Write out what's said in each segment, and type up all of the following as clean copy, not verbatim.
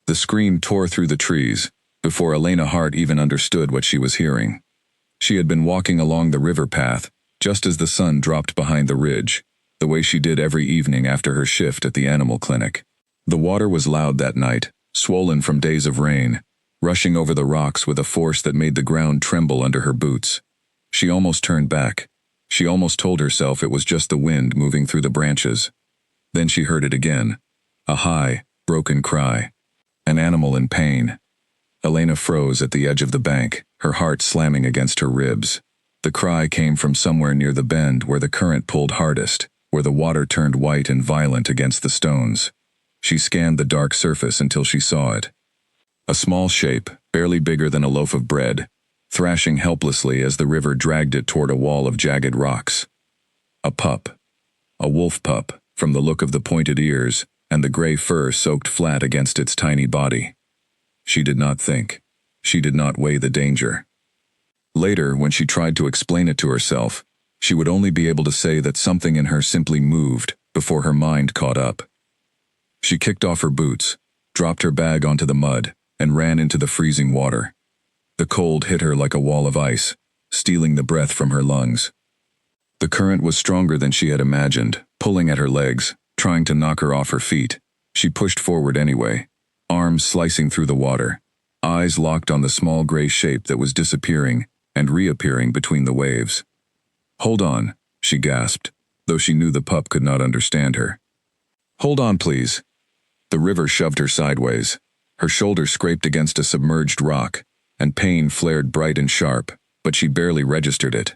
The scream tore through the trees, before Elena Hart even understood what she was hearing. She had been walking along the river path, just as the sun dropped behind the ridge, the way she did every evening after her shift at the animal clinic. The water was loud that night, swollen from days of rain, rushing over the rocks with a force that made the ground tremble under her boots. She almost turned back. She almost told herself it was just the wind moving through the branches. Then she heard it again. A high, broken cry. An animal in pain. Elena froze at the edge of the bank, her heart slamming against her ribs. The cry came from somewhere near the bend where the current pulled hardest, where the water turned white and violent against the stones. She scanned the dark surface until she saw it. A small shape, barely bigger than a loaf of bread, thrashing helplessly as the river dragged it toward a wall of jagged rocks. A pup. A wolf pup, from the look of the pointed ears and the gray fur soaked flat against its tiny body. She did not think. She did not weigh the danger. Later, when she tried to explain it to herself, she would only be able to say that something in her simply moved before her mind caught up. She kicked off her boots, dropped her bag onto the mud, and ran into the freezing water. The cold hit her like a wall of ice, stealing the breath from her lungs. The current was stronger than she had imagined, pulling at her legs, trying to knock her off her feet. She pushed forward anyway, arms slicing through the water, eyes locked on the small gray shape that was disappearing and reappearing between the waves. "Hold on," she gasped, though she knew the pup could not understand her. "Hold on, please." The river shoved her sideways. Her shoulder scraped against a submerged rock, and pain flared bright and sharp, but she barely registered it.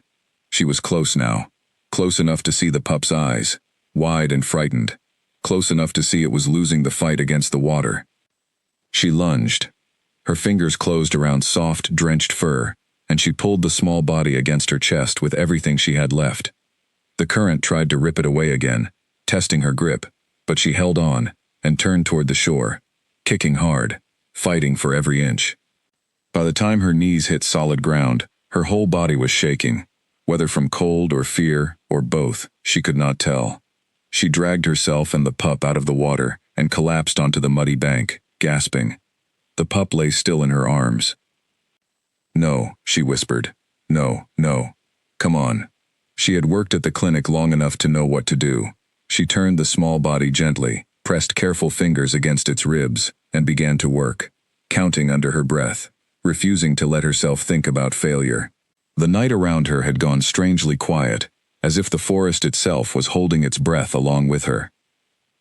She was close now, close enough to see the pup's eyes, wide and frightened, close enough to see it was losing the fight against the water. She lunged. Her fingers closed around soft, drenched fur, and she pulled the small body against her chest with everything she had left. The current tried to rip it away again, testing her grip, but she held on and turned toward the shore, kicking hard, fighting for every inch. By the time her knees hit solid ground, her whole body was shaking, whether from cold or fear or both, she could not tell. She dragged herself and the pup out of the water and collapsed onto the muddy bank, gasping. The pup lay still in her arms. "No," she whispered. "No, no. Come on." She had worked at the clinic long enough to know what to do. She turned the small body gently, pressed careful fingers against its ribs, and began to work, counting under her breath, refusing to let herself think about failure. The night around her had gone strangely quiet, as if the forest itself was holding its breath along with her.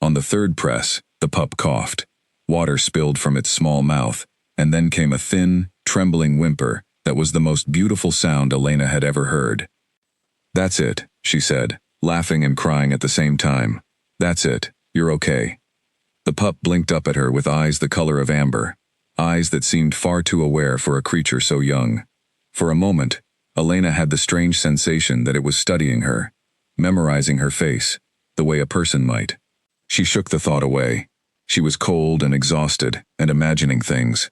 On the third press, the pup coughed. Water spilled from its small mouth, and then came a thin, trembling whimper that was the most beautiful sound Elena had ever heard. "That's it," she said, laughing and crying at the same time. "That's it, you're okay." The pup blinked up at her with eyes the color of amber, eyes that seemed far too aware for a creature so young. For a moment, Elena had the strange sensation that it was studying her, memorizing her face, the way a person might. She shook the thought away. She was cold and exhausted and imagining things.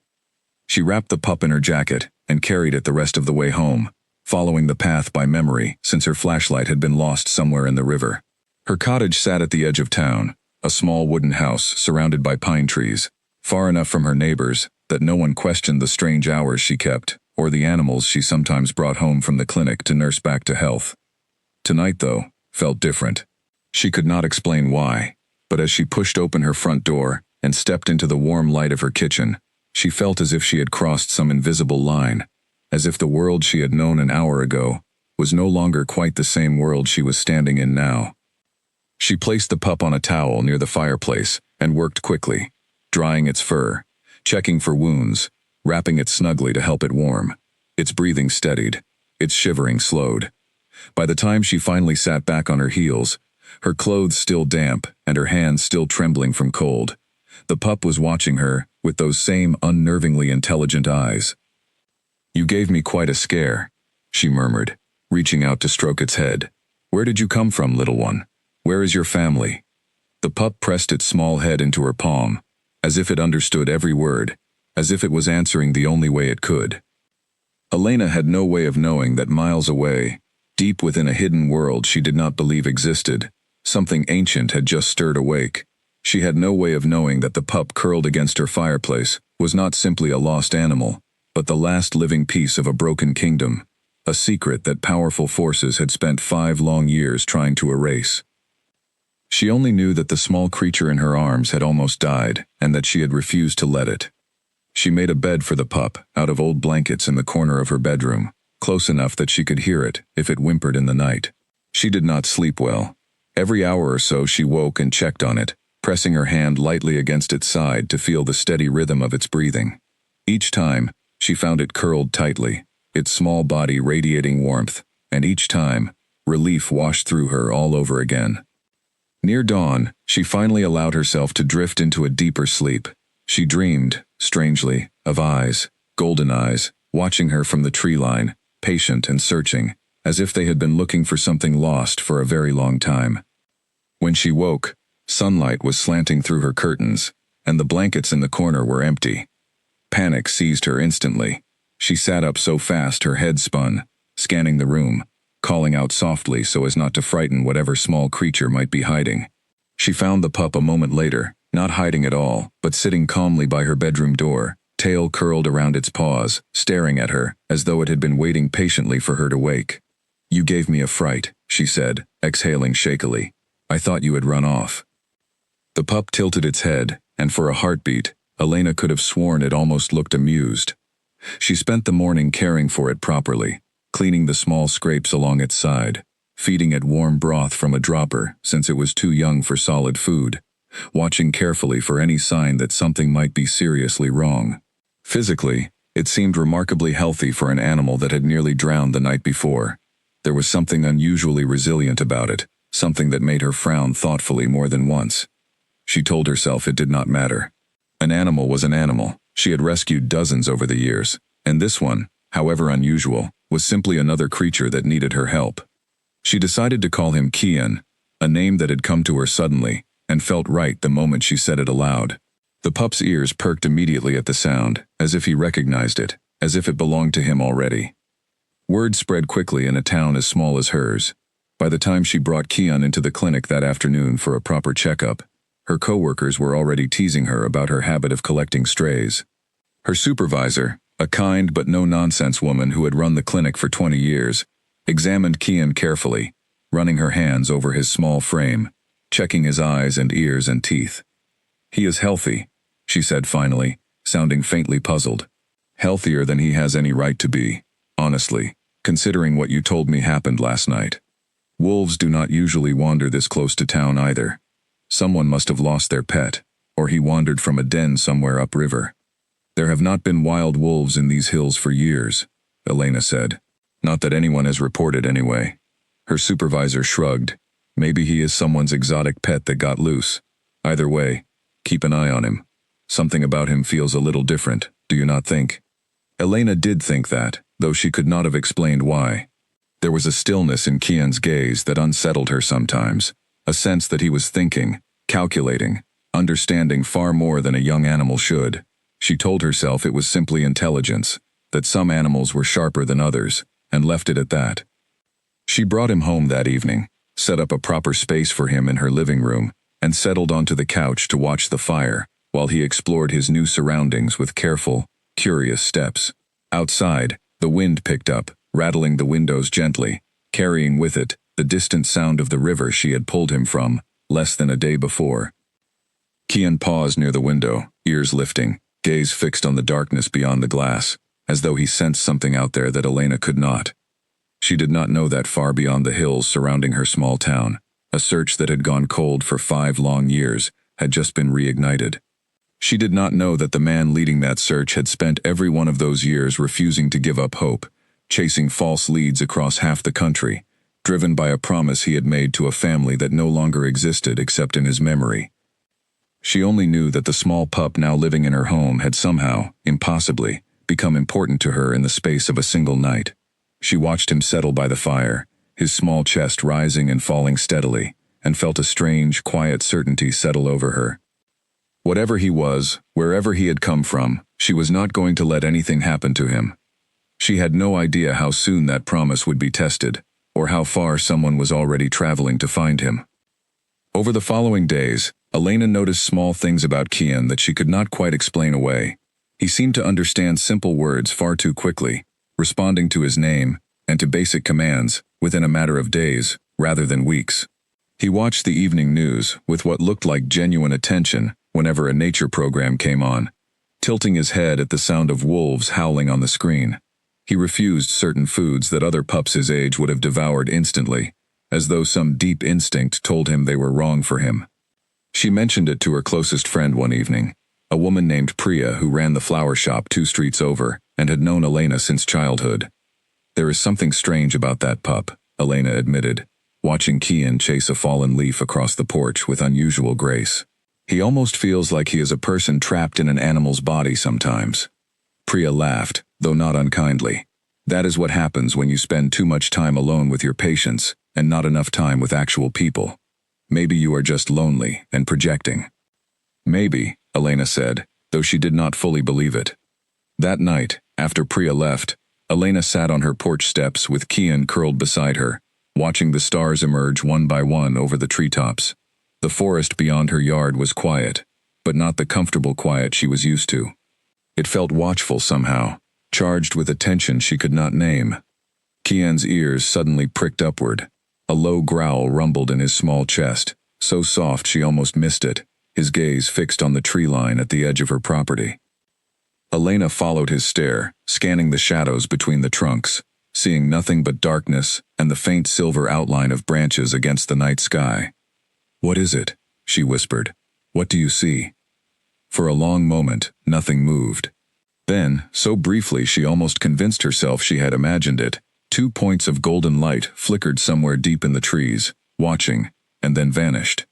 She wrapped the pup in her jacket and carried it the rest of the way home, following the path by memory since her flashlight had been lost somewhere in the river. Her cottage sat at the edge of town, a small wooden house surrounded by pine trees, far enough from her neighbors that no one questioned the strange hours she kept or the animals she sometimes brought home from the clinic to nurse back to health. Tonight, though, felt different. She could not explain why, but as she pushed open her front door and stepped into the warm light of her kitchen, she felt as if she had crossed some invisible line, as if the world she had known an hour ago was no longer quite the same world she was standing in now. She placed the pup on a towel near the fireplace and worked quickly, drying its fur, checking for wounds, wrapping it snugly to help it warm. Its breathing steadied, its shivering slowed. By the time she finally sat back on her heels, her clothes still damp and her hands still trembling from cold, the pup was watching her with those same unnervingly intelligent eyes. "You gave me quite a scare," she murmured, reaching out to stroke its head. "Where did you come from, little one? Where is your family?" The pup pressed its small head into her palm, as if it understood every word, as if it was answering the only way it could. Elena had no way of knowing that miles away, deep within a hidden world she did not believe existed, something ancient had just stirred awake, She had no way of knowing that the pup curled against her fireplace was not simply a lost animal, but the last living piece of a broken kingdom, a secret that powerful forces had spent 5 long years trying to erase. She only knew that the small creature in her arms had almost died, and that she had refused to let it. She made a bed for the pup out of old blankets in the corner of her bedroom, close enough that she could hear it if it whimpered in the night. She did not sleep well. Every hour or so she woke and checked on it, pressing her hand lightly against its side to feel the steady rhythm of its breathing. Each time, she found it curled tightly, its small body radiating warmth, and each time, relief washed through her all over again. Near dawn, she finally allowed herself to drift into a deeper sleep. She dreamed, strangely, of eyes, golden eyes, watching her from the tree line, patient and searching, as if they had been looking for something lost for a very long time. When she woke, sunlight was slanting through her curtains, and the blankets in the corner were empty. Panic seized her instantly. She sat up so fast her head spun, scanning the room, calling out softly so as not to frighten whatever small creature might be hiding. She found the pup a moment later, not hiding at all, but sitting calmly by her bedroom door, tail curled around its paws, staring at her, as though it had been waiting patiently for her to wake. "You gave me a fright," she said, exhaling shakily. "I thought you had run off." The pup tilted its head, and for a heartbeat, Elena could have sworn it almost looked amused. She spent the morning caring for it properly, cleaning the small scrapes along its side, feeding it warm broth from a dropper since it was too young for solid food, watching carefully for any sign that something might be seriously wrong. Physically, it seemed remarkably healthy for an animal that had nearly drowned the night before. There was something unusually resilient about it, something that made her frown thoughtfully more than once. She told herself it did not matter. An animal was an animal. She had rescued dozens over the years, and this one, however unusual, was simply another creature that needed her help. She decided to call him Kian, a name that had come to her suddenly, and felt right the moment she said it aloud. The pup's ears perked immediately at the sound, as if he recognized it, as if it belonged to him already. Word spread quickly in a town as small as hers. By the time she brought Kian into the clinic that afternoon for a proper checkup, her coworkers were already teasing her about her habit of collecting strays. Her supervisor, a kind but no-nonsense woman who had run the clinic for 20 years, examined Kian carefully, running her hands over his small frame, checking his eyes and ears and teeth. "He is healthy," she said finally, sounding faintly puzzled. "Healthier than he has any right to be, honestly, considering what you told me happened last night. Wolves do not usually wander this close to town either. Someone must have lost their pet, or he wandered from a den somewhere upriver. There have not been wild wolves in these hills for years," Elena said. "Not that anyone has reported anyway." Her supervisor shrugged. "Maybe he is someone's exotic pet that got loose. Either way, keep an eye on him. Something about him feels a little different, do you not think?" Elena did think that, though she could not have explained why. There was a stillness in Kian's gaze that unsettled her sometimes, a sense that he was thinking, calculating, understanding far more than a young animal should. She told herself it was simply intelligence, that some animals were sharper than others, and left it at that. She brought him home that evening, set up a proper space for him in her living room, and settled onto the couch to watch the fire, while he explored his new surroundings with careful, curious steps. Outside, the wind picked up, rattling the windows gently, carrying with it the distant sound of the river she had pulled him from, less than a day before. Kian paused near the window, ears lifting, gaze fixed on the darkness beyond the glass, as though he sensed something out there that Elena could not. She did not know that far beyond the hills surrounding her small town, a search that had gone cold for 5 long years had just been reignited. She did not know that the man leading that search had spent every one of those years refusing to give up hope, chasing false leads across half the country, driven by a promise he had made to a family that no longer existed except in his memory. She only knew that the small pup now living in her home had somehow, impossibly, become important to her in the space of a single night. She watched him settle by the fire, his small chest rising and falling steadily, and felt a strange, quiet certainty settle over her. Whatever he was, wherever he had come from, she was not going to let anything happen to him. She had no idea how soon that promise would be tested, or how far someone was already traveling to find him. Over the following days, Elena noticed small things about Kian that she could not quite explain away. He seemed to understand simple words far too quickly, responding to his name and to basic commands within a matter of days rather than weeks. He watched the evening news with what looked like genuine attention whenever a nature program came on, tilting his head at the sound of wolves howling on the screen. He refused certain foods that other pups his age would have devoured instantly, as though some deep instinct told him they were wrong for him. She mentioned it to her closest friend one evening, a woman named Priya who ran the flower shop 2 streets over and had known Elena since childhood. There is something strange about that pup, Elena admitted, watching Kian chase a fallen leaf across the porch with unusual grace. He almost feels like he is a person trapped in an animal's body sometimes. Priya laughed, though not unkindly. That is what happens when you spend too much time alone with your patients and not enough time with actual people. Maybe you are just lonely and projecting. Maybe, Elena said, though she did not fully believe it. That night, after Priya left, Elena sat on her porch steps with Kian curled beside her, watching the stars emerge one by one over the treetops. The forest beyond her yard was quiet, but not the comfortable quiet she was used to. It felt watchful somehow, charged with a tension she could not name. Kian's ears suddenly pricked upward. A low growl rumbled in his small chest, so soft she almost missed it, his gaze fixed on the tree line at the edge of her property. Elena followed his stare, scanning the shadows between the trunks, seeing nothing but darkness and the faint silver outline of branches against the night sky. "What is it?" she whispered. "What do you see?" For a long moment, nothing moved. Then, so briefly she almost convinced herself she had imagined it, 2 points of golden light flickered somewhere deep in the trees, watching, and then vanished.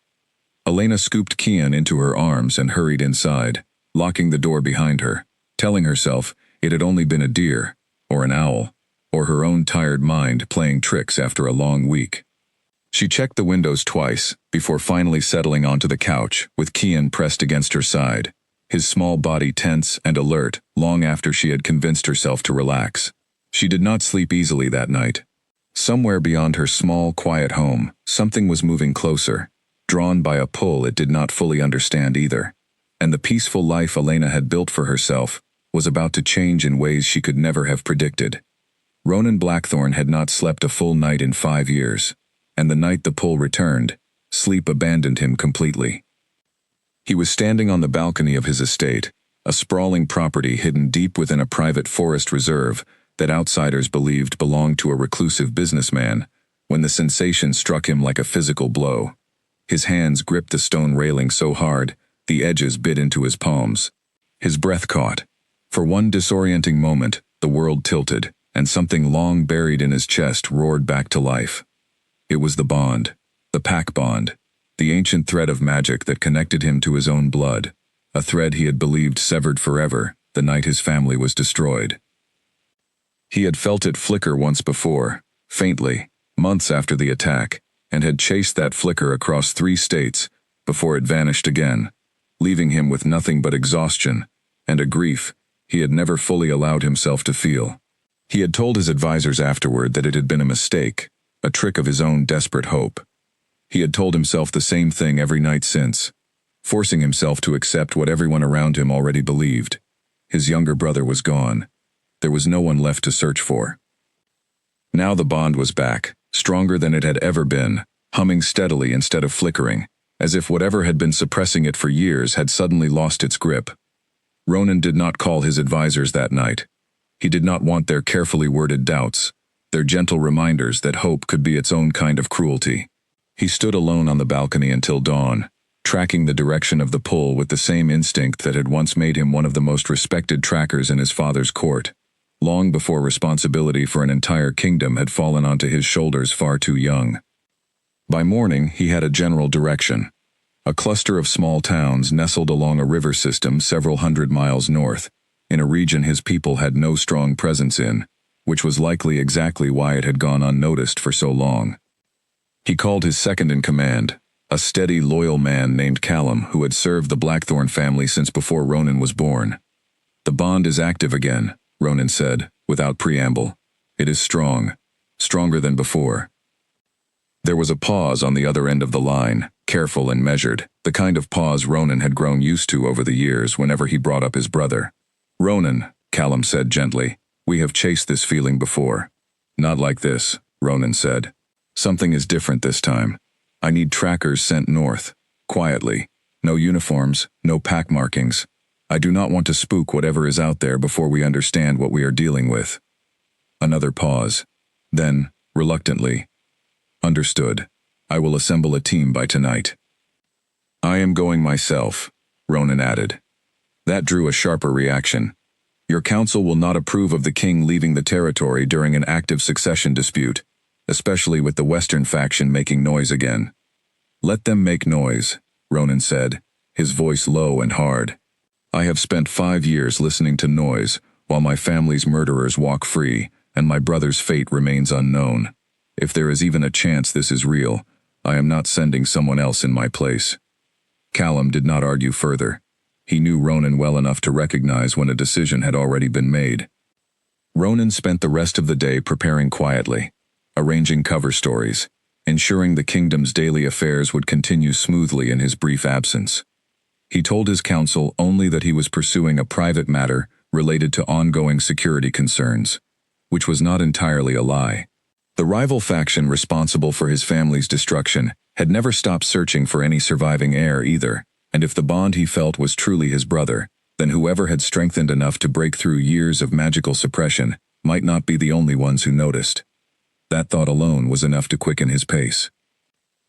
Elena scooped Kian into her arms and hurried inside, locking the door behind her, telling herself it had only been a deer, or an owl, or her own tired mind playing tricks after a long week. She checked the windows twice, before finally settling onto the couch, with Kian pressed against her side, his small body tense and alert long after she had convinced herself to relax. She did not sleep easily that night. Somewhere beyond her small, quiet home, something was moving closer, drawn by a pull it did not fully understand either. And the peaceful life Elena had built for herself was about to change in ways she could never have predicted. Ronan Blackthorn had not slept a full night in 5 years, and the night the pull returned, sleep abandoned him completely. He was standing on the balcony of his estate, a sprawling property hidden deep within a private forest reserve that outsiders believed belonged to a reclusive businessman, when the sensation struck him like a physical blow. His hands gripped the stone railing so hard, the edges bit into his palms. His breath caught. For one disorienting moment, the world tilted, and something long buried in his chest roared back to life. It was the bond, the pack bond, the ancient thread of magic that connected him to his own blood, a thread he had believed severed forever the night his family was destroyed. He had felt it flicker once before, faintly, months after the attack, and had chased that flicker across 3 states before it vanished again, leaving him with nothing but exhaustion and a grief he had never fully allowed himself to feel. He had told his advisors afterward that it had been a mistake, a trick of his own desperate hope. He had told himself the same thing every night since, forcing himself to accept what everyone around him already believed. His younger brother was gone. There was no one left to search for. Now the bond was back, stronger than it had ever been, humming steadily instead of flickering, as if whatever had been suppressing it for years had suddenly lost its grip. Ronan did not call his advisors that night. He did not want their carefully worded doubts, their gentle reminders that hope could be its own kind of cruelty. He stood alone on the balcony until dawn, tracking the direction of the pull with the same instinct that had once made him one of the most respected trackers in his father's court, long before responsibility for an entire kingdom had fallen onto his shoulders far too young. By morning, he had a general direction. A cluster of small towns nestled along a river system several hundred miles north, in a region his people had no strong presence in, which was likely exactly why it had gone unnoticed for so long. He called his second-in-command, a steady, loyal man named Callum who had served the Blackthorn family since before Ronan was born. "The bond is active again," Ronan said, without preamble. "It is strong, stronger than before." There was a pause on the other end of the line. careful and measured, the kind of pause Ronan had grown used to over the years whenever he brought up his brother. "Ronan," Callum said gently, "we have chased this feeling before." "Not like this," Ronan said. "Something is different this time. I need trackers sent north, quietly. No uniforms, no pack markings. I do not want to spook whatever is out there before we understand what we are dealing with." Another pause. Then, reluctantly, "Understood. I will assemble a team by tonight." "I am going myself," Ronan added. That drew a sharper reaction. "Your council will not approve of the king leaving the territory during an active succession dispute, especially with the Western faction making noise again." "Let them make noise," Ronan said, his voice low and hard. "I have spent 5 years listening to noise while my family's murderers walk free and my brother's fate remains unknown. If there is even a chance this is real, I am not sending someone else in my place." Callum did not argue further. He knew Ronan well enough to recognize when a decision had already been made. Ronan spent the rest of the day preparing quietly, arranging cover stories, ensuring the kingdom's daily affairs would continue smoothly in his brief absence. He told his council only that he was pursuing a private matter related to ongoing security concerns, which was not entirely a lie. The rival faction responsible for his family's destruction had never stopped searching for any surviving heir either, and if the bond he felt was truly his brother, then whoever had strengthened enough to break through years of magical suppression might not be the only ones who noticed. That thought alone was enough to quicken his pace.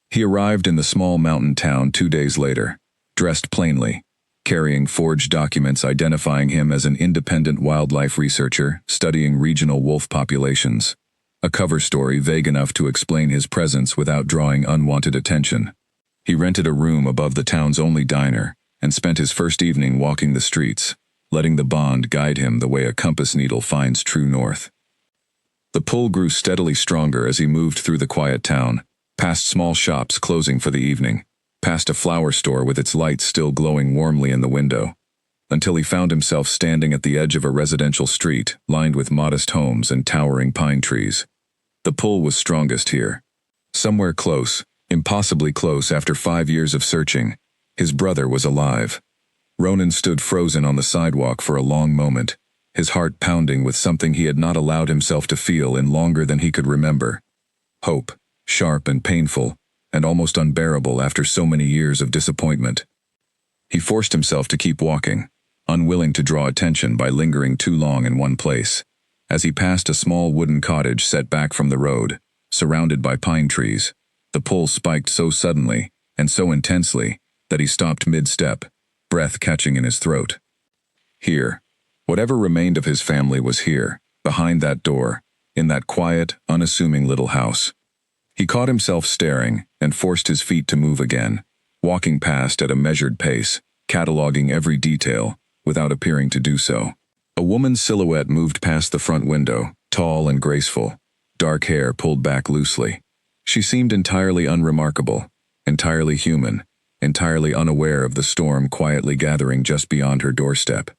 He arrived in the small mountain town 2 days later, dressed plainly, carrying forged documents identifying him as an independent wildlife researcher studying regional wolf populations. A cover story vague enough to explain his presence without drawing unwanted attention. He rented a room above the town's only diner and spent his first evening walking the streets, letting the bond guide him the way a compass needle finds true north. The pull grew steadily stronger as he moved through the quiet town, past small shops closing for the evening, past a flower store with its lights still glowing warmly in the window, until he found himself standing at the edge of a residential street lined with modest homes and towering pine trees. The pull was strongest here. Somewhere close, impossibly close after 5 years of searching, his brother was alive. Ronan stood frozen on the sidewalk for a long moment, his heart pounding with something he had not allowed himself to feel in longer than he could remember. Hope, sharp and painful, and almost unbearable after so many years of disappointment. He forced himself to keep walking, unwilling to draw attention by lingering too long in one place. As he passed a small wooden cottage set back from the road, surrounded by pine trees, the pull spiked so suddenly and so intensely that he stopped mid-step, breath catching in his throat. Here. Whatever remained of his family was here, behind that door, in that quiet, unassuming little house. He caught himself staring and forced his feet to move again, walking past at a measured pace, cataloging every detail, without appearing to do so. A woman's silhouette moved past the front window, tall and graceful, dark hair pulled back loosely. She seemed entirely unremarkable, entirely human, entirely unaware of the storm quietly gathering just beyond her doorstep.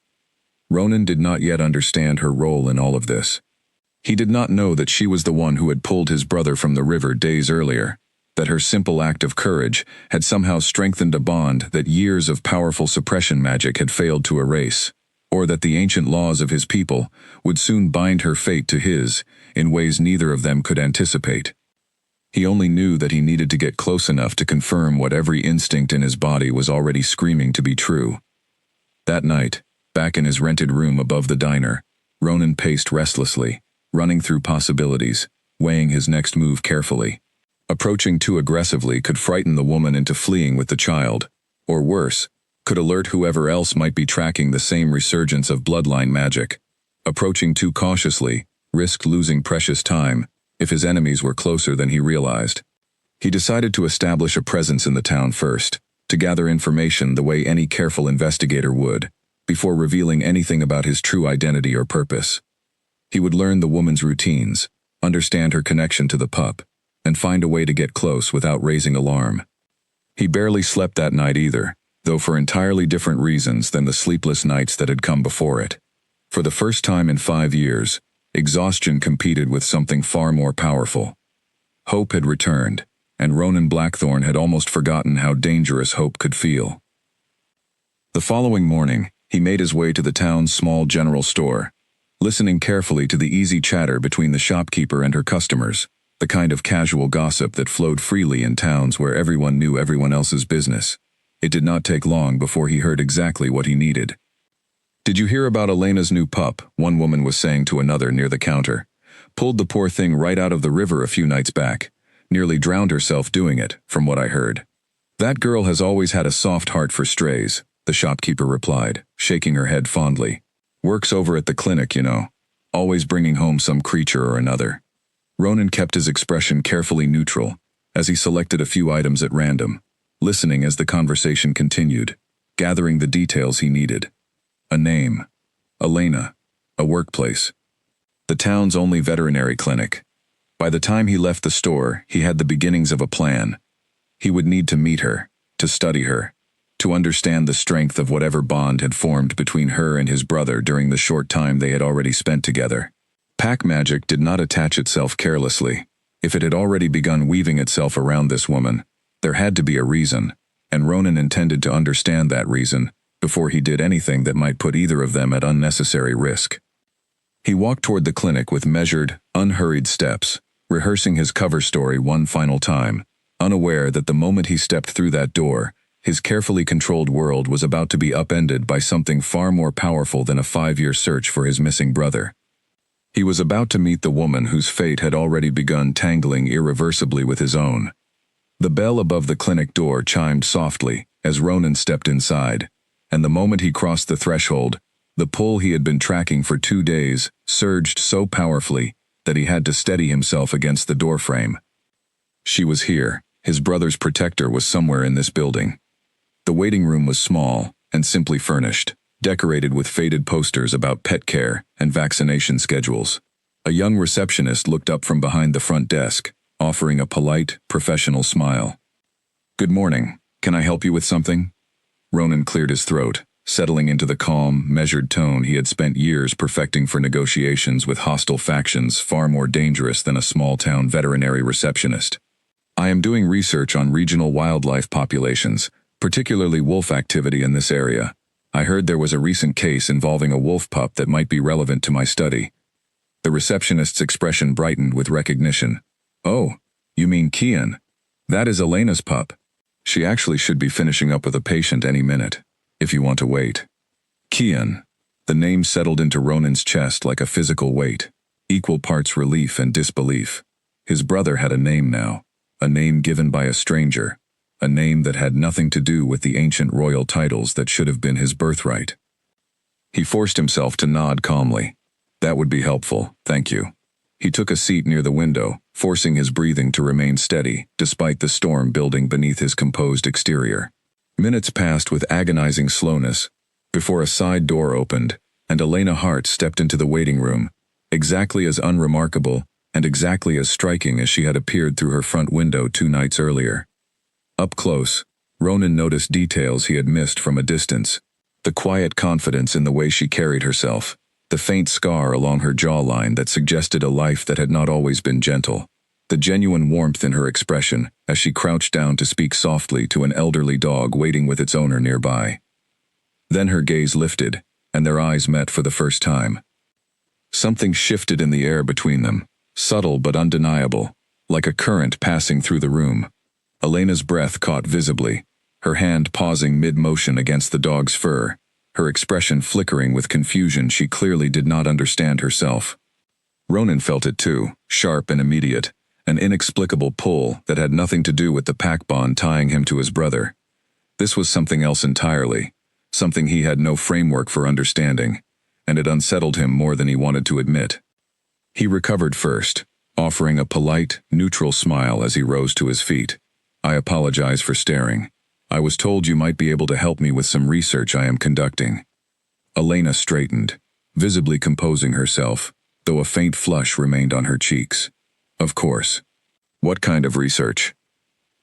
Ronan did not yet understand her role in all of this. He did not know that she was the one who had pulled his brother from the river days earlier, that her simple act of courage had somehow strengthened a bond that years of powerful suppression magic had failed to erase, or that the ancient laws of his people would soon bind her fate to his in ways neither of them could anticipate. He only knew that he needed to get close enough to confirm what every instinct in his body was already screaming to be true. That night, back in his rented room above the diner, Ronan paced restlessly, running through possibilities, weighing his next move carefully. Approaching too aggressively could frighten the woman into fleeing with the child, or worse, could alert whoever else might be tracking the same resurgence of bloodline magic. Approaching too cautiously risked losing precious time if his enemies were closer than he realized. He decided to establish a presence in the town first, to gather information the way any careful investigator would, before revealing anything about his true identity or purpose. He would learn the woman's routines, understand her connection to the pup, and find a way to get close without raising alarm. He barely slept that night either, though for entirely different reasons than the sleepless nights that had come before it. For the first time in 5 years, exhaustion competed with something far more powerful. Hope had returned, and Ronan Blackthorne had almost forgotten how dangerous hope could feel. The following morning, he made his way to the town's small general store, listening carefully to the easy chatter between the shopkeeper and her customers, the kind of casual gossip that flowed freely in towns where everyone knew everyone else's business. It did not take long before he heard exactly what he needed. "Did you hear about Elena's new pup?" one woman was saying to another near the counter. "Pulled the poor thing right out of the river a few nights back. Nearly drowned herself doing it, from what I heard." "That girl has always had a soft heart for strays," the shopkeeper replied, shaking her head fondly. "Works over at the clinic, you know. Always bringing home some creature or another." Ronan kept his expression carefully neutral, as he selected a few items at random, listening as the conversation continued, gathering the details he needed. A name. Elena. A workplace. The town's only veterinary clinic. By the time he left the store, he had the beginnings of a plan. He would need to meet her, to study her, to understand the strength of whatever bond had formed between her and his brother during the short time they had already spent together. Pack magic did not attach itself carelessly. If it had already begun weaving itself around this woman, there had to be a reason, and Ronan intended to understand that reason before he did anything that might put either of them at unnecessary risk. He walked toward the clinic with measured, unhurried steps, rehearsing his cover story one final time, unaware that the moment he stepped through that door, his carefully controlled world was about to be upended by something far more powerful than a 5-year search for his missing brother. He was about to meet the woman whose fate had already begun tangling irreversibly with his own. The bell above the clinic door chimed softly as Ronan stepped inside, and the moment he crossed the threshold, the pull he had been tracking for 2 days surged so powerfully that he had to steady himself against the doorframe. She was here. His brother's protector was somewhere in this building. The waiting room was small and simply furnished, decorated with faded posters about pet care and vaccination schedules. A young receptionist looked up from behind the front desk, offering a polite, professional smile. "Good morning. Can I help you with something?" Ronan cleared his throat, settling into the calm, measured tone he had spent years perfecting for negotiations with hostile factions far more dangerous than a small-town veterinary receptionist. "I am doing research on regional wildlife populations, particularly wolf activity in this area. I heard there was a recent case involving a wolf pup that might be relevant to my study." The receptionist's expression brightened with recognition. "Oh, you mean Kian? That is Elena's pup. She actually should be finishing up with a patient any minute, if you want to wait." Kian. The name settled into Ronan's chest like a physical weight, equal parts relief and disbelief. His brother had a name now, a name given by a stranger, a name that had nothing to do with the ancient royal titles that should have been his birthright. He forced himself to nod calmly. "That would be helpful, thank you." He took a seat near the window, forcing his breathing to remain steady, despite the storm building beneath his composed exterior. Minutes passed with agonizing slowness, before a side door opened, and Elena Hart stepped into the waiting room, exactly as unremarkable and exactly as striking as she had appeared through her front window 2 nights earlier. Up close, Ronan noticed details he had missed from a distance. The quiet confidence in the way she carried herself, the faint scar along her jawline that suggested a life that had not always been gentle, the genuine warmth in her expression as she crouched down to speak softly to an elderly dog waiting with its owner nearby. Then her gaze lifted, and their eyes met for the first time. Something shifted in the air between them, subtle but undeniable, like a current passing through the room. Elena's breath caught visibly, her hand pausing mid-motion against the dog's fur, her expression flickering with confusion she clearly did not understand herself. Ronan felt it too, sharp and immediate, an inexplicable pull that had nothing to do with the pack bond tying him to his brother. This was something else entirely, something he had no framework for understanding, and it unsettled him more than he wanted to admit. He recovered first, offering a polite, neutral smile as he rose to his feet. "I apologize for staring. I was told you might be able to help me with some research I am conducting." Elena straightened, visibly composing herself, though a faint flush remained on her cheeks. "Of course. What kind of research?"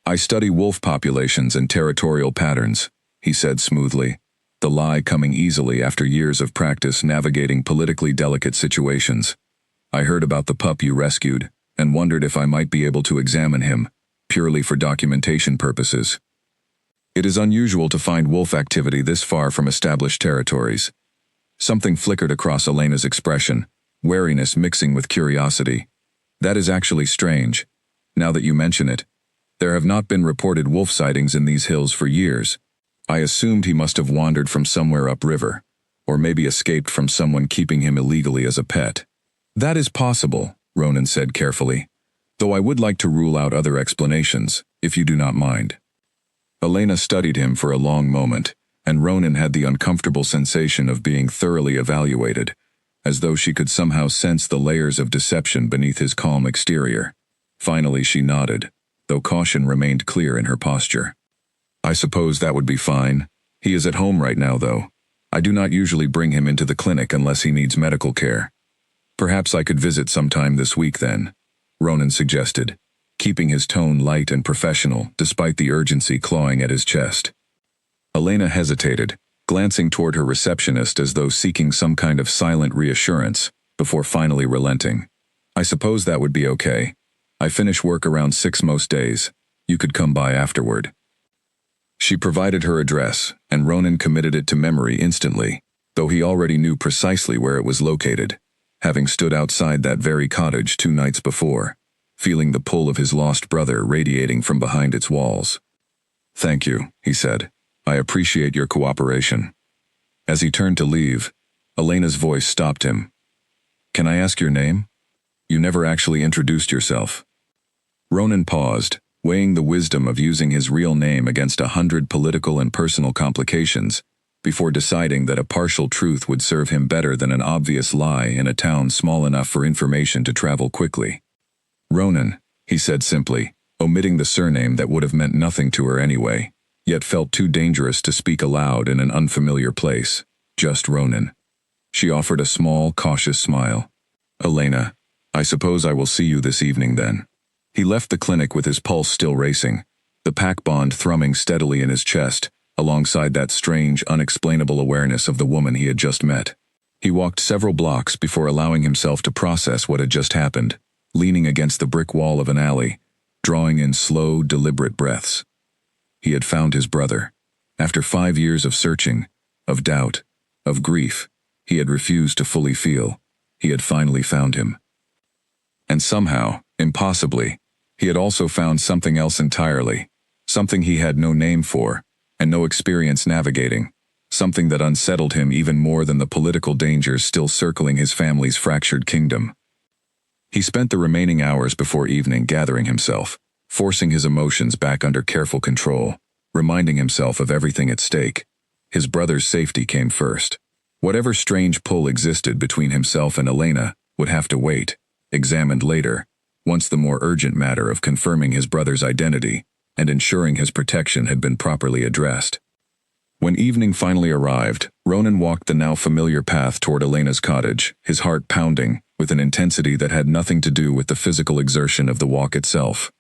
"I study wolf populations and territorial patterns," he said smoothly, the lie coming easily after years of practice navigating politically delicate situations. "I heard about the pup you rescued, and wondered if I might be able to examine him, purely for documentation purposes. It is unusual to find wolf activity this far from established territories. Something flickered across Elena's expression, wariness mixing with curiosity. That is actually strange. Now that you mention it, there have not been reported wolf sightings in these hills for years. I assumed he must have wandered from somewhere upriver, or maybe escaped from someone keeping him illegally as a pet. That is possible, Ronan said carefully, though I would like to rule out other explanations, if you do not mind. Elena studied him for a long moment, and Ronan had the uncomfortable sensation of being thoroughly evaluated, as though she could somehow sense the layers of deception beneath his calm exterior. Finally she nodded, though caution remained clear in her posture. I suppose that would be fine. He is at home right now, though. I do not usually bring him into the clinic unless he needs medical care. Perhaps I could visit sometime this week then, Ronan suggested, keeping his tone light and professional despite the urgency clawing at his chest. Elena hesitated, glancing toward her receptionist as though seeking some kind of silent reassurance, before finally relenting. I suppose that would be okay. I finish work around 6 most days. You could come by afterward. She provided her address, and Ronan committed it to memory instantly, though he already knew precisely where it was located, having stood outside that very cottage 2 nights before, feeling the pull of his lost brother radiating from behind its walls. Thank you, he said. I appreciate your cooperation. As he turned to leave, Elena's voice stopped him. Can I ask your name? You never actually introduced yourself. Ronan paused, weighing the wisdom of using his real name against 100 political and personal complications, before deciding that a partial truth would serve him better than an obvious lie in a town small enough for information to travel quickly. Ronan, he said simply, omitting the surname that would have meant nothing to her anyway, yet felt too dangerous to speak aloud in an unfamiliar place. Just Ronan. She offered a small, cautious smile. Elena, I suppose I will see you this evening then. He left the clinic with his pulse still racing, the pack bond thrumming steadily in his chest, alongside that strange, unexplainable awareness of the woman he had just met. He walked several blocks before allowing himself to process what had just happened, leaning against the brick wall of an alley, drawing in slow, deliberate breaths. He had found his brother. After 5 years of searching, of doubt, of grief, he had refused to fully feel. He had finally found him. And somehow, impossibly, he had also found something else entirely, something he had no name for, and no experience navigating, something that unsettled him even more than the political dangers still circling his family's fractured kingdom. He spent the remaining hours before evening gathering himself, forcing his emotions back under careful control, reminding himself of everything at stake. His brother's safety came first. Whatever strange pull existed between himself and Elena would have to wait, examined later, once the more urgent matter of confirming his brother's identity and ensuring his protection had been properly addressed. When evening finally arrived, Ronan walked the now familiar path toward Elena's cottage, his heart pounding, with an intensity that had nothing to do with the physical exertion of the walk itself.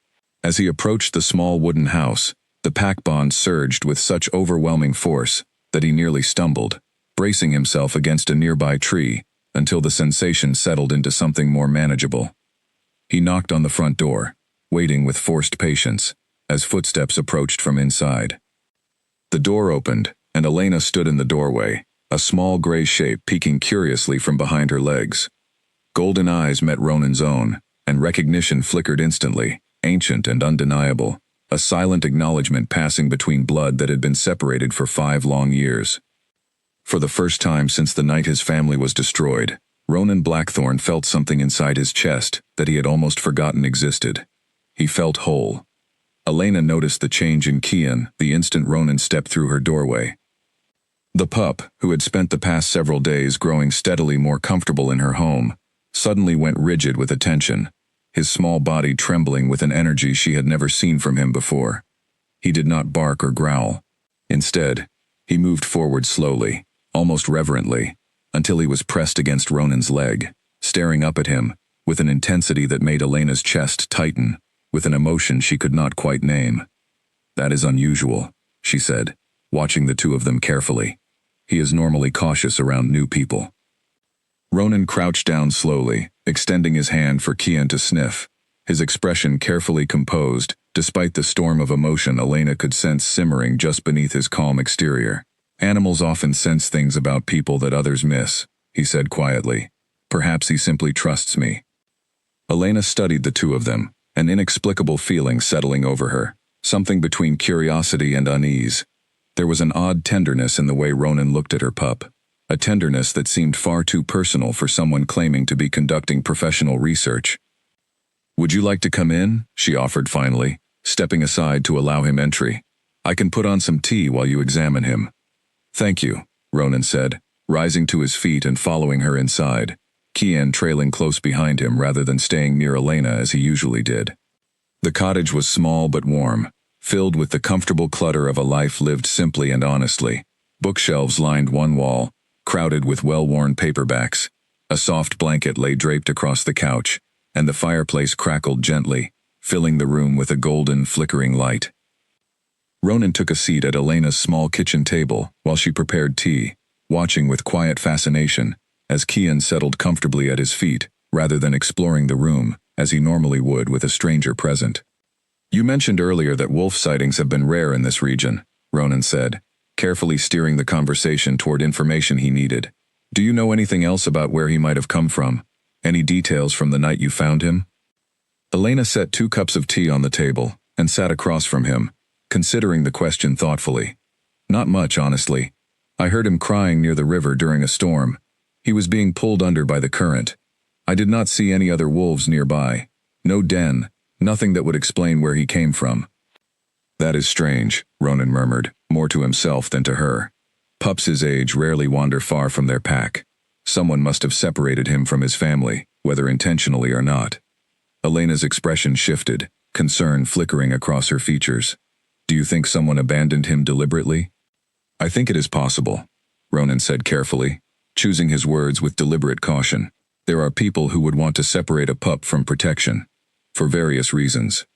As he approached the small wooden house, the pack bond surged with such overwhelming force that he nearly stumbled, bracing himself against a nearby tree until the sensation settled into something more manageable. He knocked on the front door, waiting with forced patience, as footsteps approached from inside. The door opened, and Elena stood in the doorway, a small gray shape peeking curiously from behind her legs. Golden eyes met Ronan's own, and recognition flickered instantly, ancient and undeniable, a silent acknowledgement passing between blood that had been separated for 5 long years. For the first time since the night his family was destroyed, Ronan Blackthorne felt something inside his chest that he had almost forgotten existed. He felt whole. Elena noticed the change in Kian the instant Ronan stepped through her doorway. The pup, who had spent the past several days growing steadily more comfortable in her home, suddenly went rigid with attention, his small body trembling with an energy she had never seen from him before. He did not bark or growl. Instead, he moved forward slowly, almost reverently, until he was pressed against Ronan's leg, staring up at him, with an intensity that made Elena's chest tighten, with an emotion she could not quite name. That is unusual, she said, watching the two of them carefully. He is normally cautious around new people. Ronan crouched down slowly, extending his hand for Kian to sniff, his expression carefully composed, Despite the storm of emotion Elena could sense simmering just beneath his calm exterior. Animals often sense things about people that others miss, he said quietly. Perhaps he simply trusts me. Elena studied the two of them, an inexplicable feeling settling over her, something between curiosity and unease. There was an odd tenderness in the way Ronan looked at her pup, a tenderness that seemed far too personal for someone claiming to be conducting professional research. "Would you like to come in?" she offered finally, stepping aside to allow him entry. "I can put on some tea while you examine him." "Thank you," Ronan said, rising to his feet and following her inside, Kian trailing close behind him rather than staying near Elena as he usually did. The cottage was small but warm, filled with the comfortable clutter of a life lived simply and honestly. Bookshelves lined one wall, crowded with well-worn paperbacks. A soft blanket lay draped across the couch, and the fireplace crackled gently, filling the room with a golden, flickering light. Ronan took a seat at Elena's small kitchen table while she prepared tea, watching with quiet fascination as Kian settled comfortably at his feet, rather than exploring the room, as he normally would with a stranger present. "You mentioned earlier that wolf sightings have been rare in this region," Ronan said, carefully steering the conversation toward information he needed. "Do you know anything else about where he might have come from? Any details from the night you found him?" Elena set 2 cups of tea on the table and sat across from him, considering the question thoughtfully. "Not much, honestly. I heard him crying near the river during a storm. He was being pulled under by the current. I did not see any other wolves nearby. No den, nothing that would explain where he came from." "That is strange," Ronan murmured, more to himself than to her. Pups his age rarely wander far from their pack. Someone must have separated him from his family, whether intentionally or not. Elena's expression shifted, concern flickering across her features. "Do you think someone abandoned him deliberately?" "I think it is possible," Ronan said carefully, choosing his words with deliberate caution. "There are people who would want to separate a pup from protection, for various reasons."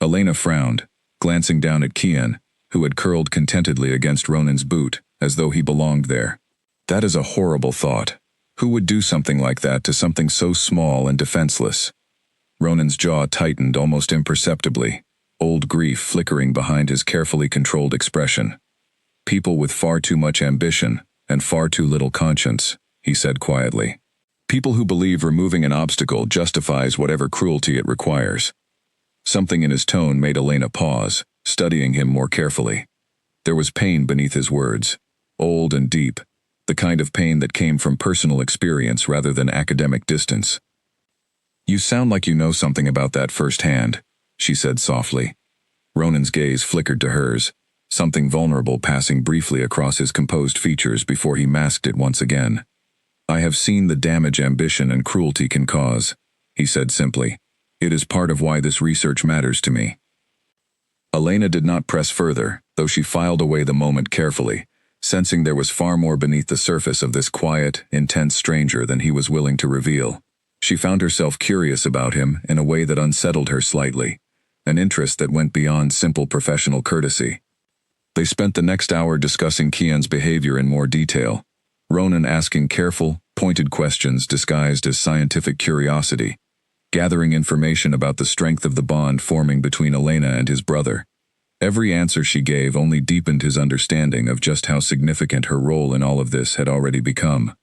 Elena frowned, glancing down at Kian, who had curled contentedly against Ronan's boot, as though he belonged there. "That is a horrible thought. Who would do something like that to something so small and defenseless?" Ronan's jaw tightened almost imperceptibly, old grief flickering behind his carefully controlled expression. "People with far too much ambition and far too little conscience," he said quietly. "People who believe removing an obstacle justifies whatever cruelty it requires." Something in his tone made Elena pause, studying him more carefully. There was pain beneath his words, old and deep, the kind of pain that came from personal experience rather than academic distance. "You sound like you know something about that firsthand," she said softly. Ronan's gaze flickered to hers, something vulnerable passing briefly across his composed features before he masked it once again. "I have seen the damage ambition and cruelty can cause," he said simply. "It is part of why this research matters to me." Elena did not press further, though she filed away the moment carefully, sensing there was far more beneath the surface of this quiet, intense stranger than he was willing to reveal. She found herself curious about him in a way that unsettled her slightly, an interest that went beyond simple professional courtesy. They spent the next hour discussing Kian's behavior in more detail, Ronan asking careful, pointed questions disguised as scientific curiosity, gathering information about the strength of the bond forming between Elena and his brother. Every answer she gave only deepened his understanding of just how significant her role in all of this had already become.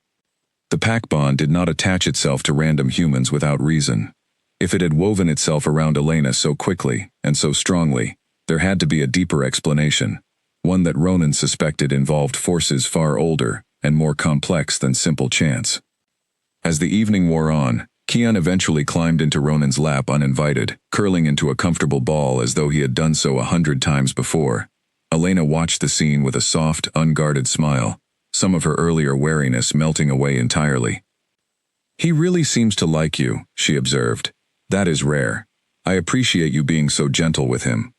The pack bond did not attach itself to random humans without reason. If it had woven itself around Elena so quickly and so strongly, there had to be a deeper explanation, one that Ronan suspected involved forces far older and more complex than simple chance. As the evening wore on, Kian eventually climbed into Ronan's lap uninvited, curling into a comfortable ball as though he had done so 100 times before. Elena watched the scene with a soft, unguarded smile, some of her earlier wariness melting away entirely. "He really seems to like you," she observed. "That is rare. I appreciate you being so gentle with him."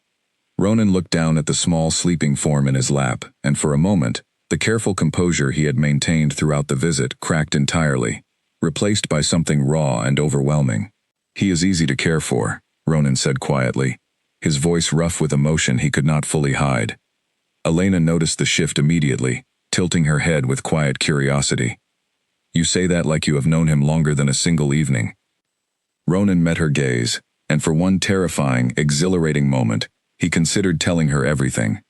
Ronan looked down at the small sleeping form in his lap, and for a moment, the careful composure he had maintained throughout the visit cracked entirely, replaced by something raw and overwhelming. "He is easy to care for," Ronan said quietly, his voice rough with emotion he could not fully hide. Elena noticed the shift immediately, tilting her head with quiet curiosity. "You say that like you have known him longer than a single evening." Ronan met her gaze, and for one terrifying, exhilarating moment, he considered telling her everything.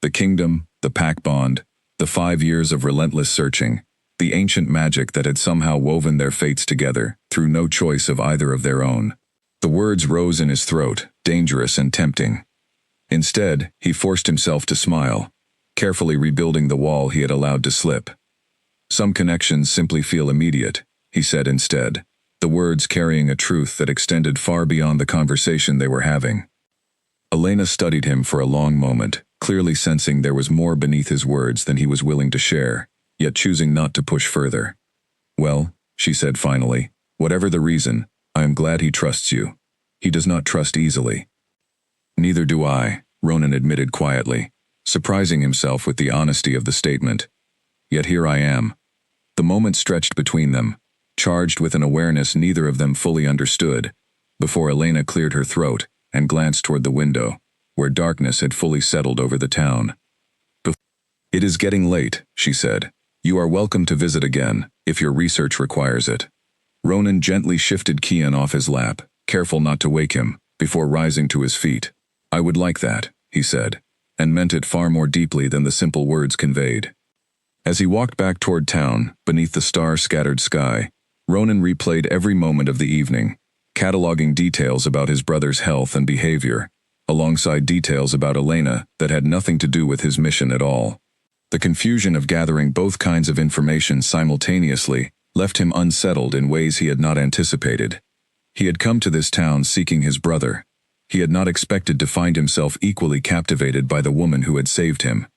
The kingdom, the pack bond, the 5 years of relentless searching, the ancient magic that had somehow woven their fates together, through no choice of either of their own. The words rose in his throat, dangerous and tempting. Instead, he forced himself to smile, carefully rebuilding the wall he had allowed to slip. Some connections simply feel immediate, he said instead, the words carrying a truth that extended far beyond the conversation they were having. Elena studied him for a long moment, clearly sensing there was more beneath his words than he was willing to share, yet choosing not to push further. "Well," she said finally, "whatever the reason, I am glad he trusts you. He does not trust easily." "Neither do I," Ronan admitted quietly, surprising himself with the honesty of the statement. "Yet here I am." The moment stretched between them, charged with an awareness neither of them fully understood, before Elena cleared her throat and glanced toward the window, where darkness had fully settled over the town. "It is getting late," she said. "You are welcome to visit again, if your research requires it." Ronan gently shifted Kian off his lap, careful not to wake him, before rising to his feet. "I would like that," he said, and meant it far more deeply than the simple words conveyed. As he walked back toward town, beneath the star-scattered sky, Ronan replayed every moment of the evening, cataloging details about his brother's health and behavior, alongside details about Elena that had nothing to do with his mission at all. The confusion of gathering both kinds of information simultaneously left him unsettled in ways he had not anticipated. He had come to this town seeking his brother. He had not expected to find himself equally captivated by the woman who had saved him.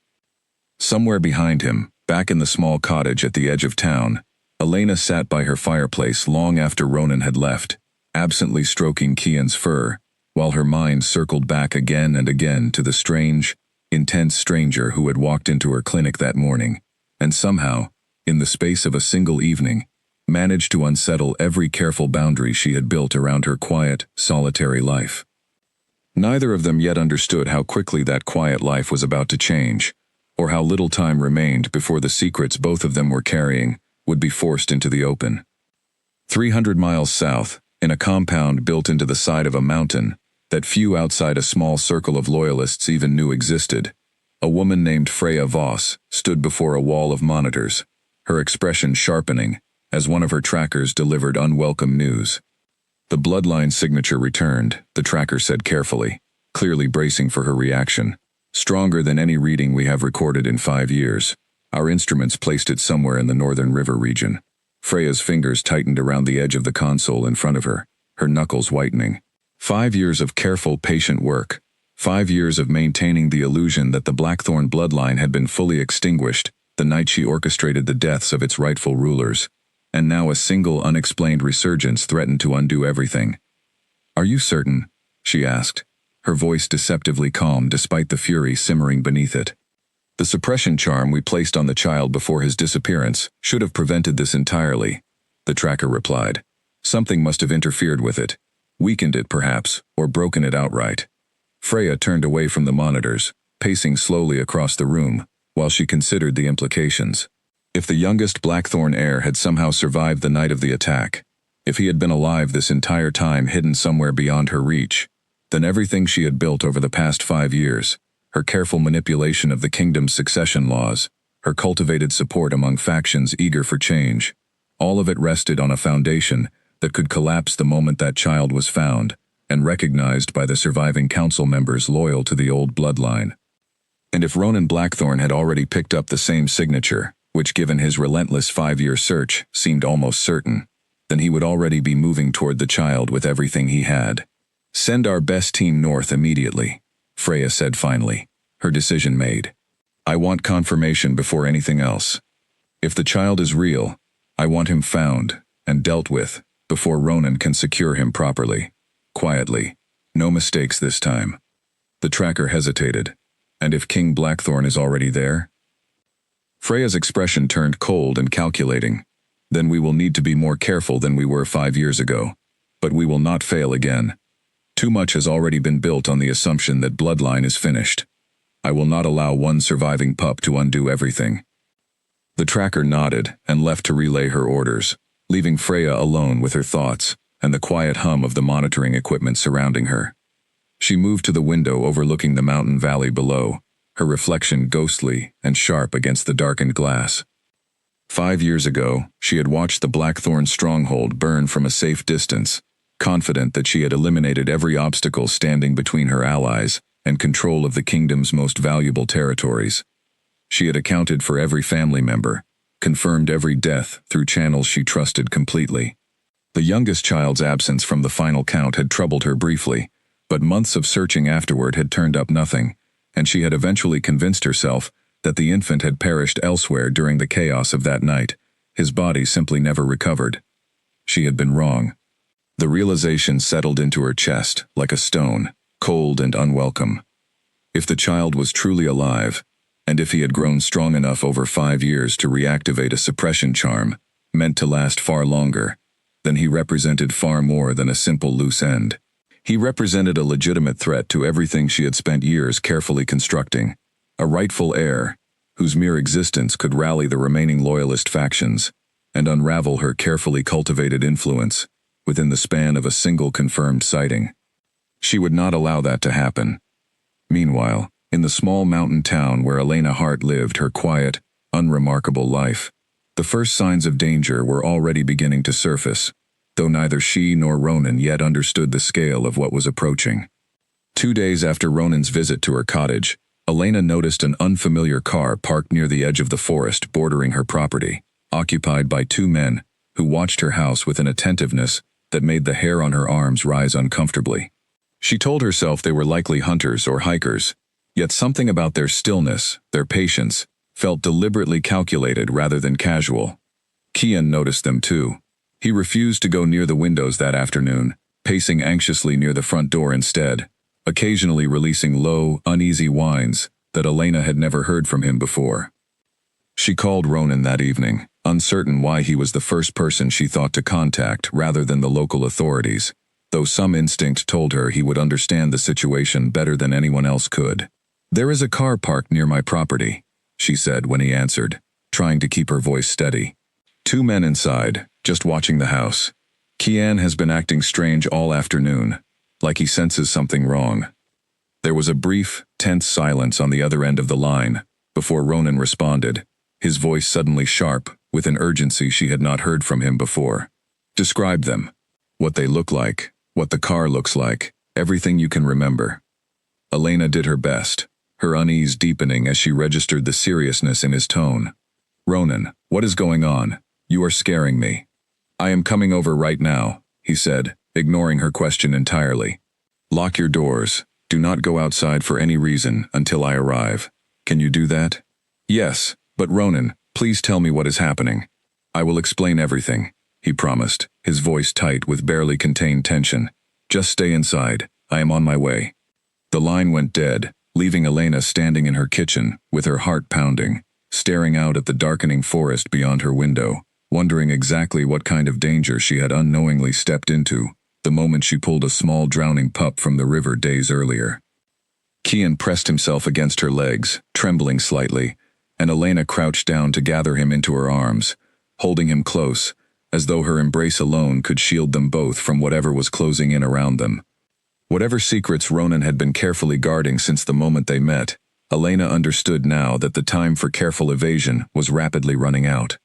Somewhere behind him, back in the small cottage at the edge of town, Elena sat by her fireplace long after Ronan had left, absently stroking Kian's fur, while her mind circled back again and again to the strange, intense stranger who had walked into her clinic that morning, and somehow, in the space of a single evening, managed to unsettle every careful boundary she had built around her quiet, solitary life. Neither of them yet understood how quickly that quiet life was about to change, or how little time remained before the secrets both of them were carrying would be forced into the open. 300 miles south, in a compound built into the side of a mountain that few outside a small circle of loyalists even knew existed, a woman named Freya Voss stood before a wall of monitors, her expression sharpening as one of her trackers delivered unwelcome news. "The bloodline signature returned," the tracker said carefully, clearly bracing for her reaction. "Stronger than any reading we have recorded in 5 years. Our instruments placed it somewhere in the northern river region." Freya's fingers tightened around the edge of the console in front of her, her knuckles whitening. 5 years of careful, patient work. 5 years of maintaining the illusion that the Blackthorn bloodline had been fully extinguished the night she orchestrated the deaths of its rightful rulers. And now a single unexplained resurgence threatened to undo everything. "Are you certain?" she asked, her voice deceptively calm despite the fury simmering beneath it. "The suppression charm we placed on the child before his disappearance should have prevented this entirely," the tracker replied. "Something must have interfered with it, weakened it perhaps, or broken it outright." Freya turned away from the monitors, pacing slowly across the room, while she considered the implications. If the youngest Blackthorn heir had somehow survived the night of the attack, if he had been alive this entire time hidden somewhere beyond her reach, then everything she had built over the past 5 years, her careful manipulation of the kingdom's succession laws, her cultivated support among factions eager for change, all of it rested on a foundation that could collapse the moment that child was found and recognized by the surviving council members loyal to the old bloodline. And if Ronan Blackthorn had already picked up the same signature, which given his relentless 5-year search seemed almost certain, then he would already be moving toward the child with everything he had. "Send our best team north immediately," Freya said finally, her decision made. "I want confirmation before anything else. If the child is real, I want him found and dealt with before Ronan can secure him properly. Quietly. No mistakes this time." The tracker hesitated. "And if King Blackthorn is already there?" Freya's expression turned cold and calculating. "Then we will need to be more careful than we were 5 years ago. But we will not fail again. Too much has already been built on the assumption that bloodline is finished. I will not allow one surviving pup to undo everything." The tracker nodded and left to relay her orders, leaving Freya alone with her thoughts, and the quiet hum of the monitoring equipment surrounding her. She moved to the window overlooking the mountain valley below, her reflection ghostly and sharp against the darkened glass. 5 years ago, she had watched the Blackthorn stronghold burn from a safe distance, confident that she had eliminated every obstacle standing between her allies and control of the kingdom's most valuable territories. She had accounted for every family member, confirmed every death through channels she trusted completely. The youngest child's absence from the final count had troubled her briefly, but months of searching afterward had turned up nothing, and she had eventually convinced herself that the infant had perished elsewhere during the chaos of that night. His body simply never recovered. She had been wrong. The realization settled into her chest like a stone, cold and unwelcome. If the child was truly alive, and if he had grown strong enough over 5 years to reactivate a suppression charm, meant to last far longer, then he represented far more than a simple loose end. He represented a legitimate threat to everything she had spent years carefully constructing, a rightful heir, whose mere existence could rally the remaining loyalist factions and unravel her carefully cultivated influence within the span of a single confirmed sighting. She would not allow that to happen. Meanwhile, in the small mountain town where Elena Hart lived her quiet, unremarkable life, the first signs of danger were already beginning to surface, though neither she nor Ronan yet understood the scale of what was approaching. 2 days after Ronan's visit to her cottage, Elena noticed an unfamiliar car parked near the edge of the forest bordering her property, occupied by 2 men who watched her house with an attentiveness that made the hair on her arms rise uncomfortably. She told herself they were likely hunters or hikers, yet something about their stillness, their patience, felt deliberately calculated rather than casual. Kian noticed them too. He refused to go near the windows that afternoon, pacing anxiously near the front door instead, occasionally releasing low, uneasy whines that Elena had never heard from him before. She called Ronan that evening, uncertain why he was the first person she thought to contact rather than the local authorities, though some instinct told her he would understand the situation better than anyone else could. "There is a car parked near my property," she said when he answered, trying to keep her voice steady. "2 men inside, just watching the house. Kian has been acting strange all afternoon, like he senses something wrong." There was a brief, tense silence on the other end of the line, before Ronan responded, his voice suddenly sharp, with an urgency she had not heard from him before. "Describe them. What they look like, what the car looks like, everything you can remember." Elena did her best, her unease deepening as she registered the seriousness in his tone. "Ronan, what is going on? You are scaring me." "I am coming over right now," he said, ignoring her question entirely. "Lock your doors. Do not go outside for any reason until I arrive. Can you do that?" "Yes, but Ronan, please tell me what is happening." "I will explain everything," he promised, his voice tight with barely contained tension. "Just stay inside. I am on my way." The line went dead, leaving Elena standing in her kitchen, with her heart pounding, staring out at the darkening forest beyond her window, wondering exactly what kind of danger she had unknowingly stepped into the moment she pulled a small drowning pup from the river days earlier. Kian pressed himself against her legs, trembling slightly, and Elena crouched down to gather him into her arms, holding him close, as though her embrace alone could shield them both from whatever was closing in around them. Whatever secrets Ronan had been carefully guarding since the moment they met, Elena understood now that the time for careful evasion was rapidly running out.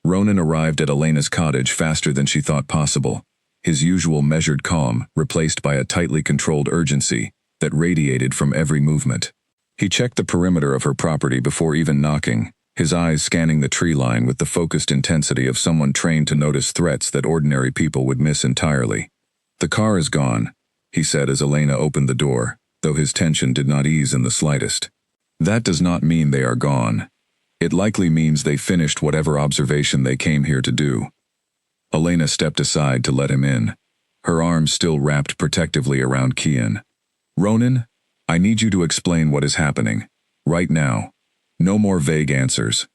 Ronan arrived at Elena's cottage faster than she thought possible, his usual measured calm replaced by a tightly controlled urgency that radiated from every movement. He checked the perimeter of her property before even knocking, his eyes scanning the tree line with the focused intensity of someone trained to notice threats that ordinary people would miss entirely. "The car is gone," he said as Elena opened the door, though his tension did not ease in the slightest. "That does not mean they are gone. It likely means they finished whatever observation they came here to do." Elena stepped aside to let him in, her arms still wrapped protectively around Kian. "Ronan, I need you to explain what is happening. Right now. No more vague answers."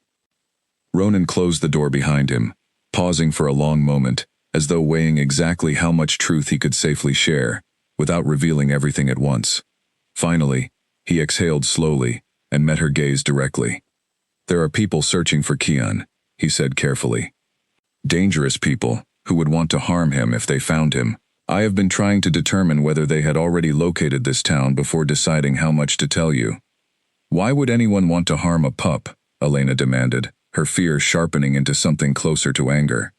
Ronan closed the door behind him, pausing for a long moment, as though weighing exactly how much truth he could safely share, without revealing everything at once. Finally, he exhaled slowly and met her gaze directly. "There are people searching for Kian," he said carefully. "Dangerous people, who would want to harm him if they found him. I have been trying to determine whether they had already located this town before deciding how much to tell you. Why would anyone want to harm a pup? Elena demanded, her fear sharpening into something closer to anger.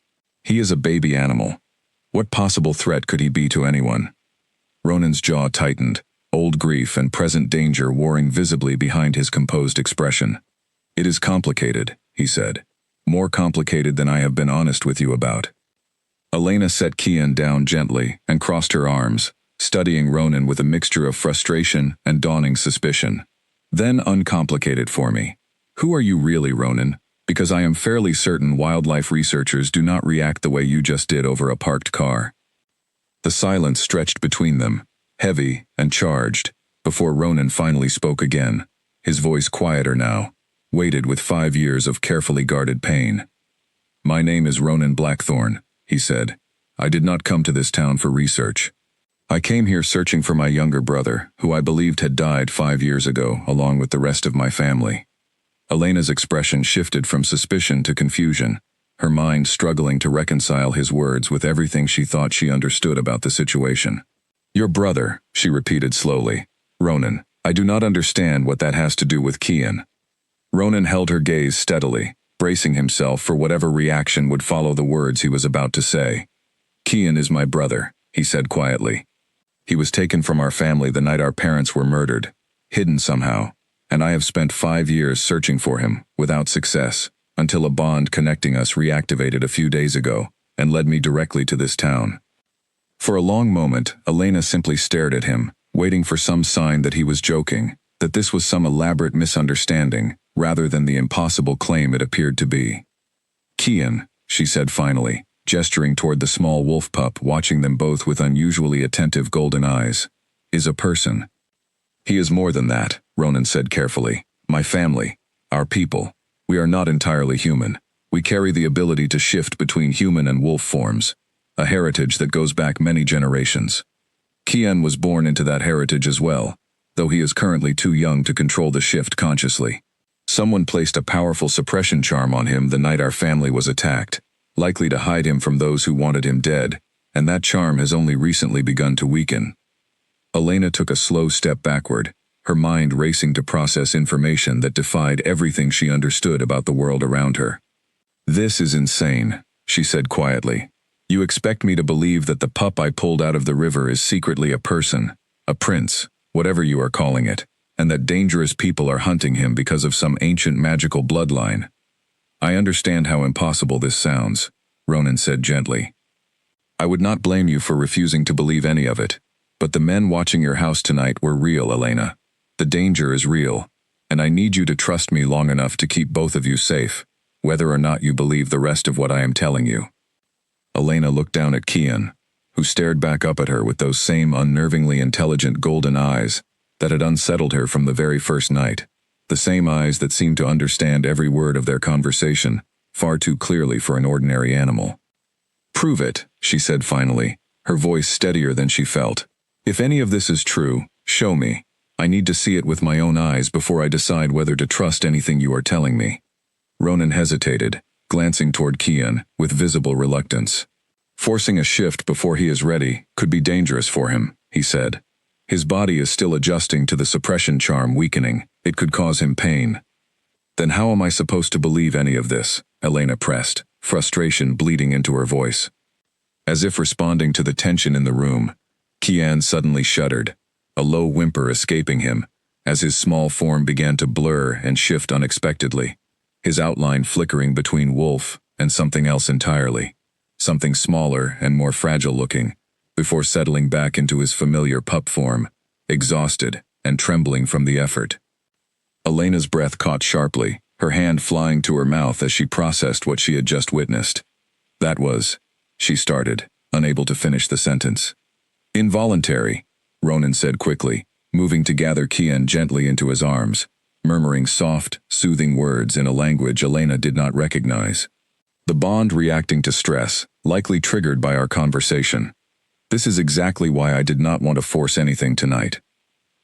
He is a baby animal. What possible threat could he be to anyone? Ronan's jaw tightened, old grief and present danger warring visibly behind his composed expression. It is complicated, he said. More complicated than I have been honest with you about. Elena set Kian down gently and crossed her arms, studying Ronan with a mixture of frustration and dawning suspicion. Then uncomplicate it for me. Who are you really, Ronan? Because I am fairly certain wildlife researchers do not react the way you just did over a parked car. The silence stretched between them, heavy and charged, before Ronan finally spoke again, his voice quieter now, weighted with 5 years of carefully guarded pain. My name is Ronan Blackthorn, he said. I did not come to this town for research. I came here searching for my younger brother, who I believed had died 5 years ago, along with the rest of my family. Elena's expression shifted from suspicion to confusion, her mind struggling to reconcile his words with everything she thought she understood about the situation. Your brother, she repeated slowly. Ronan, I do not understand what that has to do with Kian. Ronan held her gaze steadily, bracing himself for whatever reaction would follow the words he was about to say. Kian is my brother, he said quietly. He was taken from our family the night our parents were murdered, hidden somehow, and I have spent 5 years searching for him, without success, until a bond connecting us reactivated a few days ago and led me directly to this town. For a long moment, Elena simply stared at him, waiting for some sign that he was joking, that this was some elaborate misunderstanding, rather than the impossible claim it appeared to be. Kian, she said finally, gesturing toward the small wolf pup watching them both with unusually attentive golden eyes, is a person. He is more than that, Ronan said carefully. My family, our people. We are not entirely human. We carry the ability to shift between human and wolf forms, a heritage that goes back many generations. Kian was born into that heritage as well, though he is currently too young to control the shift consciously. Someone placed a powerful suppression charm on him the night our family was attacked, likely to hide him from those who wanted him dead, and that charm has only recently begun to weaken. Elena took a slow step backward, her mind racing to process information that defied everything she understood about the world around her. This is insane, she said quietly. You expect me to believe that the pup I pulled out of the river is secretly a person, a prince, whatever you are calling it, and that dangerous people are hunting him because of some ancient magical bloodline. I understand how impossible this sounds, Ronan said gently. I would not blame you for refusing to believe any of it, but the men watching your house tonight were real, Elena. The danger is real, and I need you to trust me long enough to keep both of you safe, whether or not you believe the rest of what I am telling you. Elena looked down at Kian, who stared back up at her with those same unnervingly intelligent golden eyes that had unsettled her from the very first night, the same eyes that seemed to understand every word of their conversation, far too clearly for an ordinary animal. Prove it, she said finally, her voice steadier than she felt. If any of this is true, show me. I need to see it with my own eyes before I decide whether to trust anything you are telling me. Ronan hesitated, glancing toward Kian with visible reluctance. Forcing a shift before he is ready could be dangerous for him, he said. His body is still adjusting to the suppression charm weakening. It could cause him pain. Then how am I supposed to believe any of this? Elena pressed, frustration bleeding into her voice. As if responding to the tension in the room, Kian suddenly shuddered, a low whimper escaping him, as his small form began to blur and shift unexpectedly, his outline flickering between wolf and something else entirely, something smaller and more fragile looking, before settling back into his familiar pup form, exhausted and trembling from the effort. Elena's breath caught sharply, her hand flying to her mouth as she processed what she had just witnessed. That was, she started, unable to finish the sentence. Involuntary, Ronan said quickly, moving to gather Kian gently into his arms, murmuring soft, soothing words in a language Elena did not recognize. The bond reacting to stress, likely triggered by our conversation. This is exactly why I did not want to force anything tonight.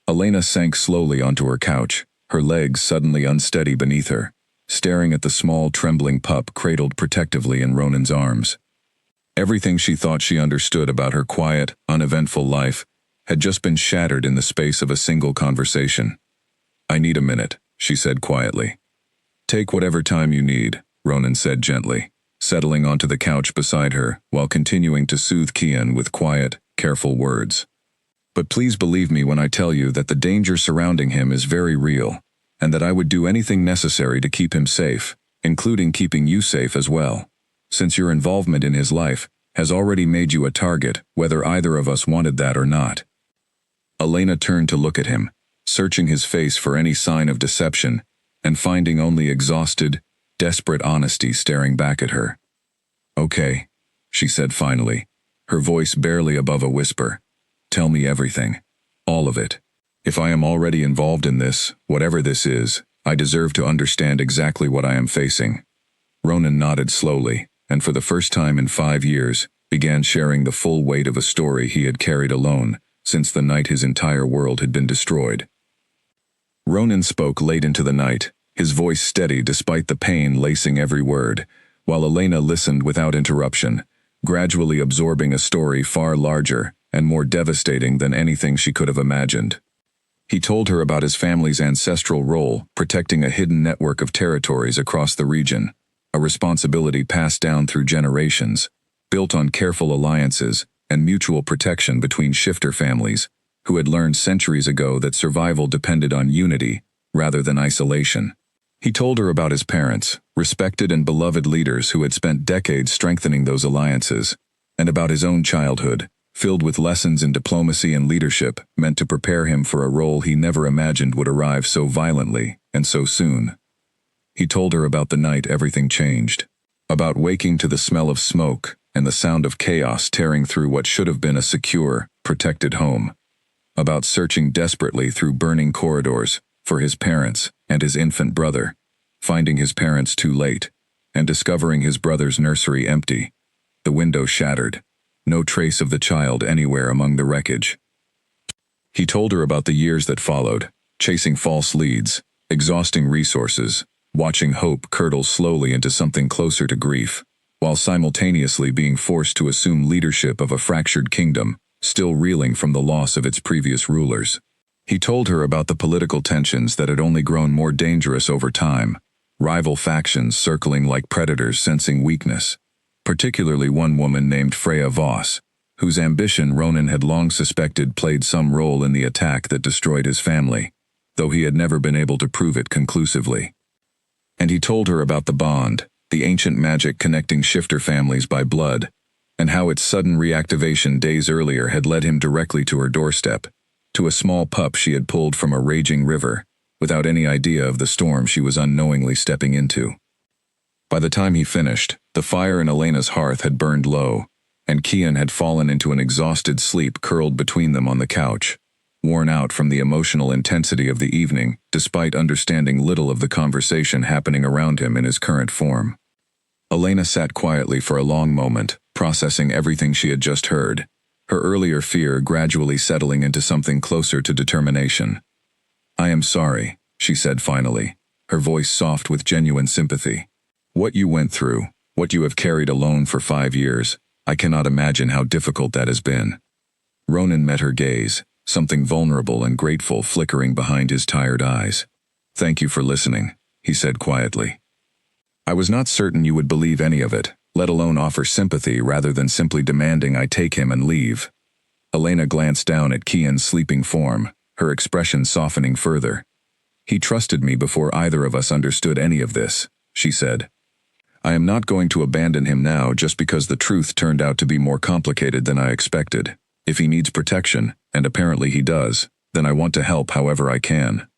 Elena sank slowly onto her couch, her legs suddenly unsteady beneath her, staring at the small trembling pup cradled protectively in Ronan's arms. Everything she thought she understood about her quiet, uneventful life had just been shattered in the space of a single conversation. "I need a minute," she said quietly. "Take whatever time you need," Ronan said gently, settling onto the couch beside her while continuing to soothe Kian with quiet, careful words. "But please believe me when I tell you that the danger surrounding him is very real, and that I would do anything necessary to keep him safe, including keeping you safe as well, since your involvement in his life has already made you a target, whether either of us wanted that or not." Elena turned to look at him, searching his face for any sign of deception, and finding only exhausted, desperate honesty staring back at her. "Okay," she said finally, her voice barely above a whisper. "Tell me everything. All of it. If I am already involved in this, whatever this is, I deserve to understand exactly what I am facing." Ronan nodded slowly, and for the first time in 5 years, began sharing the full weight of a story he had carried alone since the night his entire world had been destroyed. Ronan spoke late into the night, his voice steady despite the pain lacing every word, while Elena listened without interruption, gradually absorbing a story far larger and more devastating than anything she could have imagined. He told her about his family's ancestral role protecting a hidden network of territories across the region, a responsibility passed down through generations, built on careful alliances and mutual protection between shifter families, who had learned centuries ago that survival depended on unity rather than isolation. He told her about his parents, respected and beloved leaders who had spent decades strengthening those alliances, and about his own childhood, filled with lessons in diplomacy and leadership meant to prepare him for a role he never imagined would arrive so violently and so soon. He told her about the night everything changed, about waking to the smell of smoke and the sound of chaos tearing through what should have been a secure, protected home, about searching desperately through burning corridors for his parents and his infant brother, finding his parents too late, and discovering his brother's nursery empty, the window shattered, no trace of the child anywhere among the wreckage. He told her about the years that followed, chasing false leads, exhausting resources, watching hope curdle slowly into something closer to grief, while simultaneously being forced to assume leadership of a fractured kingdom, still reeling from the loss of its previous rulers. He told her about the political tensions that had only grown more dangerous over time, rival factions circling like predators sensing weakness, particularly one woman named Freya Voss, whose ambition Ronan had long suspected played some role in the attack that destroyed his family, though he had never been able to prove it conclusively. And he told her about the bond, the ancient magic connecting shifter families by blood, and how its sudden reactivation days earlier had led him directly to her doorstep, to a small pup she had pulled from a raging river, without any idea of the storm she was unknowingly stepping into. By the time he finished, the fire in Elena's hearth had burned low, and Kian had fallen into an exhausted sleep curled between them on the couch, worn out from the emotional intensity of the evening despite understanding little of the conversation happening around him in his current form. Elena sat quietly for a long moment, processing everything she had just heard, her earlier fear gradually settling into something closer to determination. "I am sorry," she said finally, her voice soft with genuine sympathy. "What you went through, what you have carried alone for 5 years, I cannot imagine how difficult that has been." Ronan met her gaze, something vulnerable and grateful flickering behind his tired eyes. "Thank you for listening," he said quietly. "I was not certain you would believe any of it, let alone offer sympathy rather than simply demanding I take him and leave." Elena glanced down at Kian's sleeping form, her expression softening further. "He trusted me before either of us understood any of this," she said. "I am not going to abandon him now just because the truth turned out to be more complicated than I expected. If he needs protection, and apparently he does, then I want to help however I can."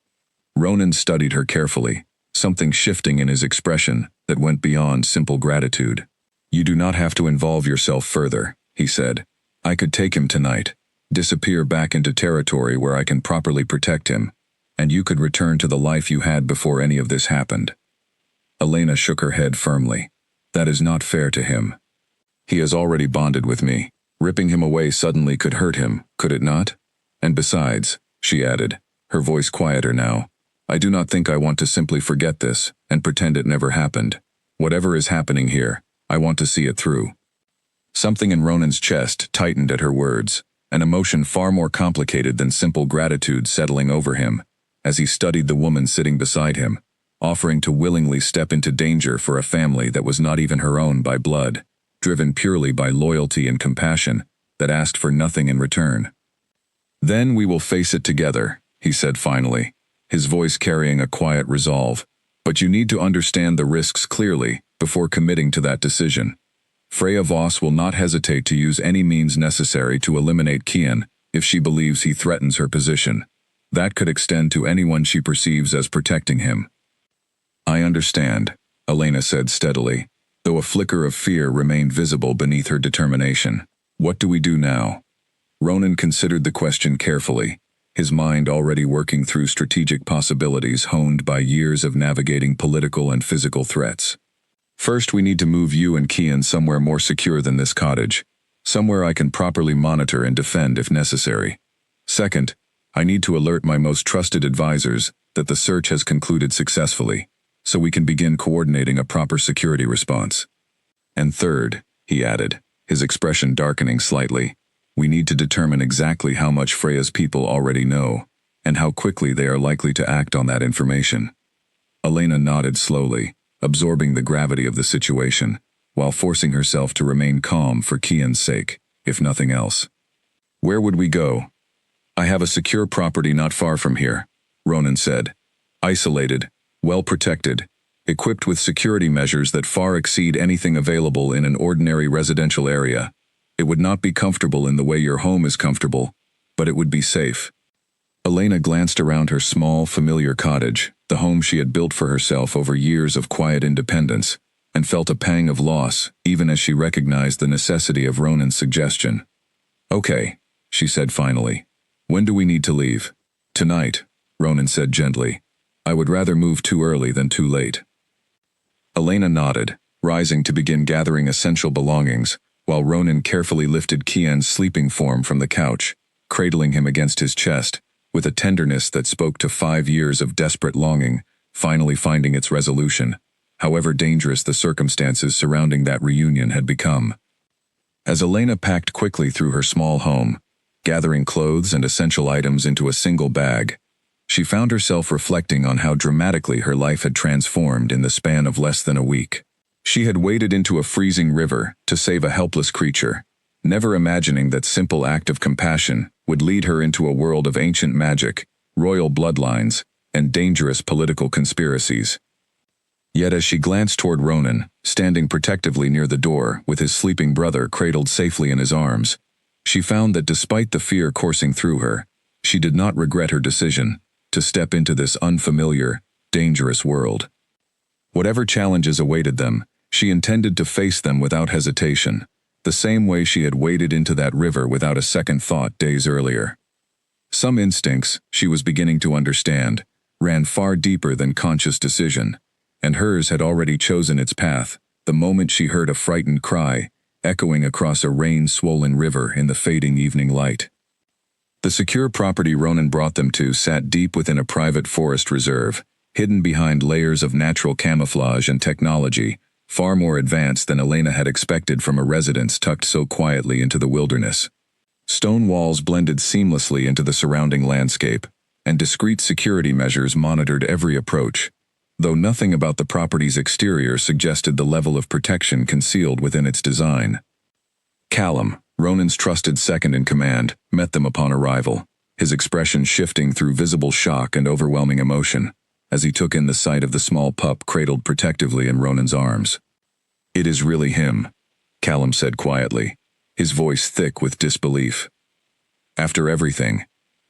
Ronan studied her carefully, something shifting in his expression that went beyond simple gratitude. "You do not have to involve yourself further," he said. "I could take him tonight, disappear back into territory where I can properly protect him, and you could return to the life you had before any of this happened." Elena shook her head firmly. "That is not fair to him. He has already bonded with me. Ripping him away suddenly could hurt him, could it not? And besides," she added, her voice quieter now, "I do not think I want to simply forget this and pretend it never happened. Whatever is happening here, I want to see it through." Something in Ronan's chest tightened at her words, an emotion far more complicated than simple gratitude settling over him, as he studied the woman sitting beside him, offering to willingly step into danger for a family that was not even her own by blood, driven purely by loyalty and compassion, that asked for nothing in return. "Then we will face it together," he said finally, his voice carrying a quiet resolve. "But you need to understand the risks clearly before committing to that decision. Freya Voss will not hesitate to use any means necessary to eliminate Kian if she believes he threatens her position. That could extend to anyone she perceives as protecting him." "I understand," Elena said steadily, though a flicker of fear remained visible beneath her determination. "What do we do now?" Ronan considered the question carefully, his mind already working through strategic possibilities honed by years of navigating political and physical threats. "First, we need to move you and Kian somewhere more secure than this cottage, somewhere I can properly monitor and defend if necessary. Second, I need to alert my most trusted advisors that the search has concluded successfully, so we can begin coordinating a proper security response. And third," he added, his expression darkening slightly, "we need to determine exactly how much Freya's people already know, and how quickly they are likely to act on that information." Elena nodded slowly, absorbing the gravity of the situation, while forcing herself to remain calm for Kian's sake, if nothing else. "Where would we go?" "I have a secure property not far from here," Ronan said. "Isolated, well protected, equipped with security measures that far exceed anything available in an ordinary residential area. It would not be comfortable in the way your home is comfortable, but it would be safe." Elena glanced around her small, familiar cottage, the home she had built for herself over years of quiet independence, and felt a pang of loss, even as she recognized the necessity of Ronan's suggestion. "Okay," she said finally. "When do we need to leave?" "Tonight," Ronan said gently. "I would rather move too early than too late." Elena nodded, rising to begin gathering essential belongings, while Ronan carefully lifted Kian's sleeping form from the couch, cradling him against his chest, with a tenderness that spoke to 5 years of desperate longing, finally finding its resolution, however dangerous the circumstances surrounding that reunion had become. As Elena packed quickly through her small home, gathering clothes and essential items into a single bag, she found herself reflecting on how dramatically her life had transformed in the span of less than a week. She had waded into a freezing river to save a helpless creature, never imagining that simple act of compassion would lead her into a world of ancient magic, royal bloodlines, and dangerous political conspiracies. Yet as she glanced toward Ronan, standing protectively near the door with his sleeping brother cradled safely in his arms, she found that despite the fear coursing through her, she did not regret her decision to step into this unfamiliar, dangerous world. Whatever challenges awaited them, she intended to face them without hesitation, the same way she had waded into that river without a second thought days earlier. Some instincts, she was beginning to understand, ran far deeper than conscious decision, and hers had already chosen its path the moment she heard a frightened cry echoing across a rain-swollen river in the fading evening light. The secure property Ronan brought them to sat deep within a private forest reserve, hidden behind layers of natural camouflage and technology, far more advanced than Elena had expected from a residence tucked so quietly into the wilderness. Stone walls blended seamlessly into the surrounding landscape, and discreet security measures monitored every approach, though nothing about the property's exterior suggested the level of protection concealed within its design. Callum, Ronan's trusted second-in-command, met them upon arrival, his expression shifting through visible shock and overwhelming emotion, as he took in the sight of the small pup cradled protectively in Ronan's arms. "It is really him," Callum said quietly, his voice thick with disbelief. "After everything,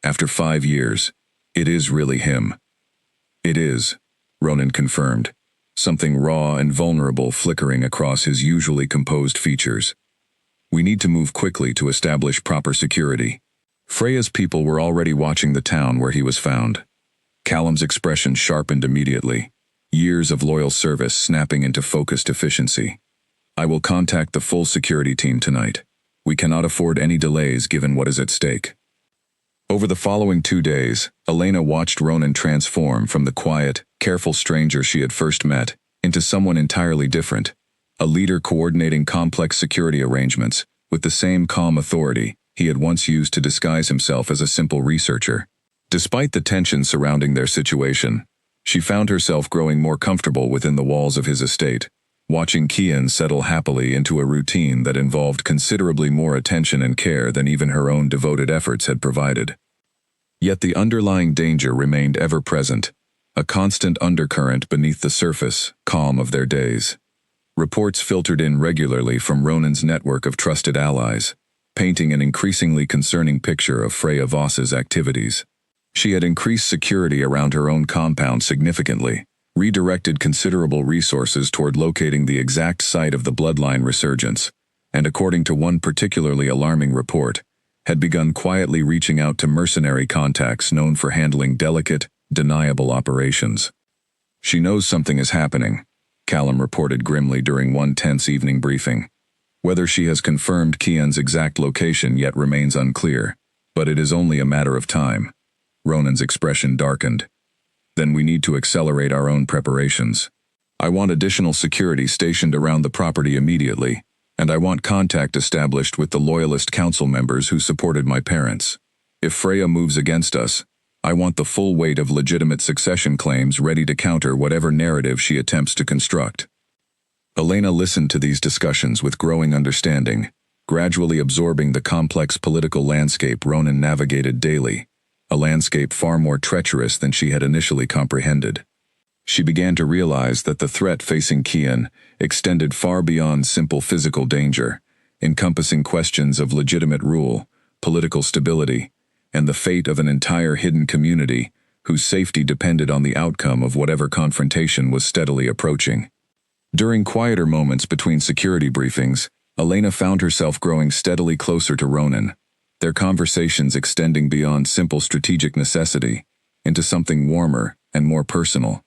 after 5 years, it is really him." "It is," Ronan confirmed, something raw and vulnerable flickering across his usually composed features. "We need to move quickly to establish proper security." Freya's people were already watching the town where he was found. Callum's expression sharpened immediately, years of loyal service snapping into focused efficiency. "I will contact the full security team tonight. We cannot afford any delays given what is at stake." Over the following 2 days, Elena watched Ronan transform from the quiet, careful stranger she had first met into someone entirely different, a leader coordinating complex security arrangements with the same calm authority he had once used to disguise himself as a simple researcher. Despite the tension surrounding their situation, she found herself growing more comfortable within the walls of his estate, watching Kian settle happily into a routine that involved considerably more attention and care than even her own devoted efforts had provided. Yet the underlying danger remained ever present, a constant undercurrent beneath the surface calm of their days. Reports filtered in regularly from Ronan's network of trusted allies, painting an increasingly concerning picture of Freya Voss's activities. She had increased security around her own compound significantly, redirected considerable resources toward locating the exact site of the bloodline resurgence, and according to one particularly alarming report, had begun quietly reaching out to mercenary contacts known for handling delicate, deniable operations. "She knows something is happening," Callum reported grimly during one tense evening briefing. "Whether she has confirmed Kian's exact location yet remains unclear, but it is only a matter of time." Ronan's expression darkened. "Then we need to accelerate our own preparations. I want additional security stationed around the property immediately, and I want contact established with the loyalist council members who supported my parents. If Freya moves against us, I want the full weight of legitimate succession claims ready to counter whatever narrative she attempts to construct." Elena listened to these discussions with growing understanding, gradually absorbing the complex political landscape Ronan navigated daily, a landscape far more treacherous than she had initially comprehended. She began to realize that the threat facing Kian extended far beyond simple physical danger, encompassing questions of legitimate rule, political stability, and the fate of an entire hidden community whose safety depended on the outcome of whatever confrontation was steadily approaching. During quieter moments between security briefings, Elena found herself growing steadily closer to Ronan, their conversations extending beyond simple strategic necessity into something warmer and more personal.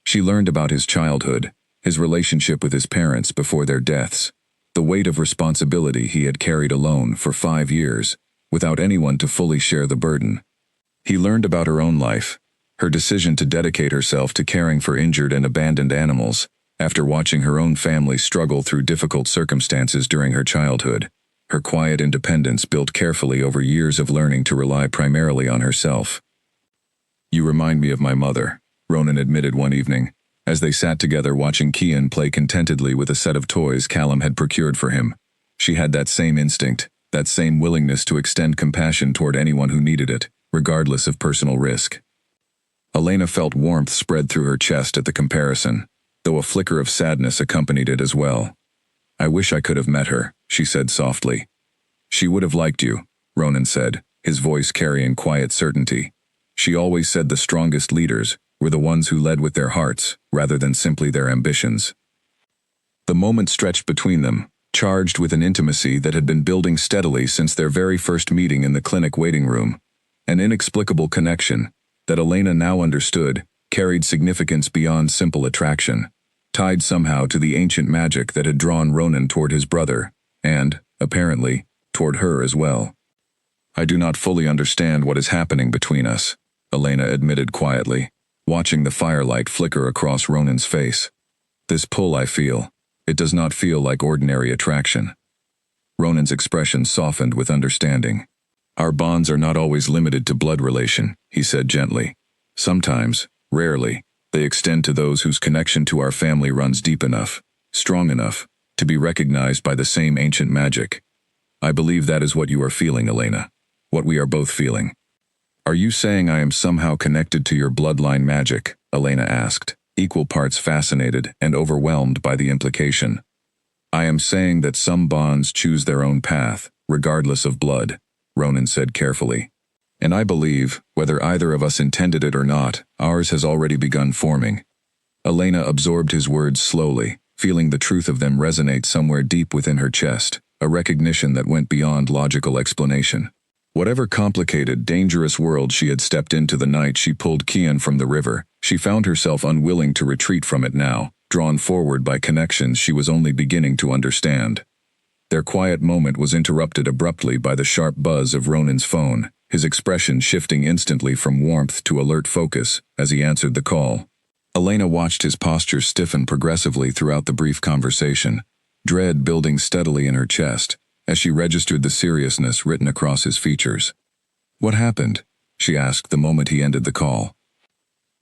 She learned about his childhood, his relationship with his parents before their deaths, the weight of responsibility he had carried alone for 5 years, without anyone to fully share the burden. He learned about her own life, her decision to dedicate herself to caring for injured and abandoned animals, after watching her own family struggle through difficult circumstances during her childhood, her quiet independence built carefully over years of learning to rely primarily on herself. "You remind me of my mother," Ronan admitted one evening, as they sat together watching Kian play contentedly with a set of toys Callum had procured for him. She had that same instinct, that same willingness to extend compassion toward anyone who needed it, regardless of personal risk. Elena felt warmth spread through her chest at the comparison, though a flicker of sadness accompanied it as well. "I wish I could have met her," she said softly. "She would have liked you," Ronan said, his voice carrying quiet certainty. "She always said the strongest leaders were the ones who led with their hearts, rather than simply their ambitions." The moment stretched between them, charged with an intimacy that had been building steadily since their very first meeting in the clinic waiting room, an inexplicable connection that Elena now understood carried significance beyond simple attraction, tied somehow to the ancient magic that had drawn Ronan toward his brother, and, apparently, toward her as well. "I do not fully understand what is happening between us," Elena admitted quietly, watching the firelight flicker across Ronan's face. "This pull I feel, it does not feel like ordinary attraction." Ronan's expression softened with understanding. "Our bonds are not always limited to blood relation," he said gently. "Sometimes, rarely, they extend to those whose connection to our family runs deep enough, strong enough, to be recognized by the same ancient magic. I believe that is what you are feeling, Elena, what we are both feeling." "Are you saying I am somehow connected to your bloodline magic?" Elena asked, equal parts fascinated and overwhelmed by the implication. "I am saying that some bonds choose their own path, regardless of blood," Ronan said carefully. "And I believe, whether either of us intended it or not, ours has already begun forming." Elena absorbed his words slowly, feeling the truth of them resonate somewhere deep within her chest, a recognition that went beyond logical explanation. Whatever complicated, dangerous world she had stepped into the night she pulled Kian from the river, she found herself unwilling to retreat from it now, drawn forward by connections she was only beginning to understand. Their quiet moment was interrupted abruptly by the sharp buzz of Ronan's phone, his expression shifting instantly from warmth to alert focus as he answered the call. Elena watched his posture stiffen progressively throughout the brief conversation, dread building steadily in her chest as she registered the seriousness written across his features. "What happened?" she asked the moment he ended the call.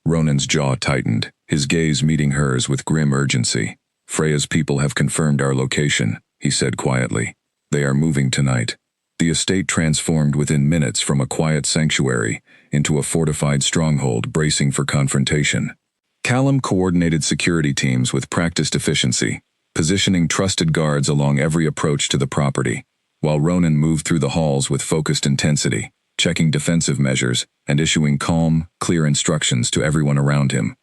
Ronan's jaw tightened, his gaze meeting hers with grim urgency. "Freya's people have confirmed our location," he said quietly. "They are moving tonight." The estate transformed within minutes from a quiet sanctuary into a fortified stronghold bracing for confrontation. Callum coordinated security teams with practiced efficiency, positioning trusted guards along every approach to the property, while Ronan moved through the halls with focused intensity, checking defensive measures and issuing calm, clear instructions to everyone around him.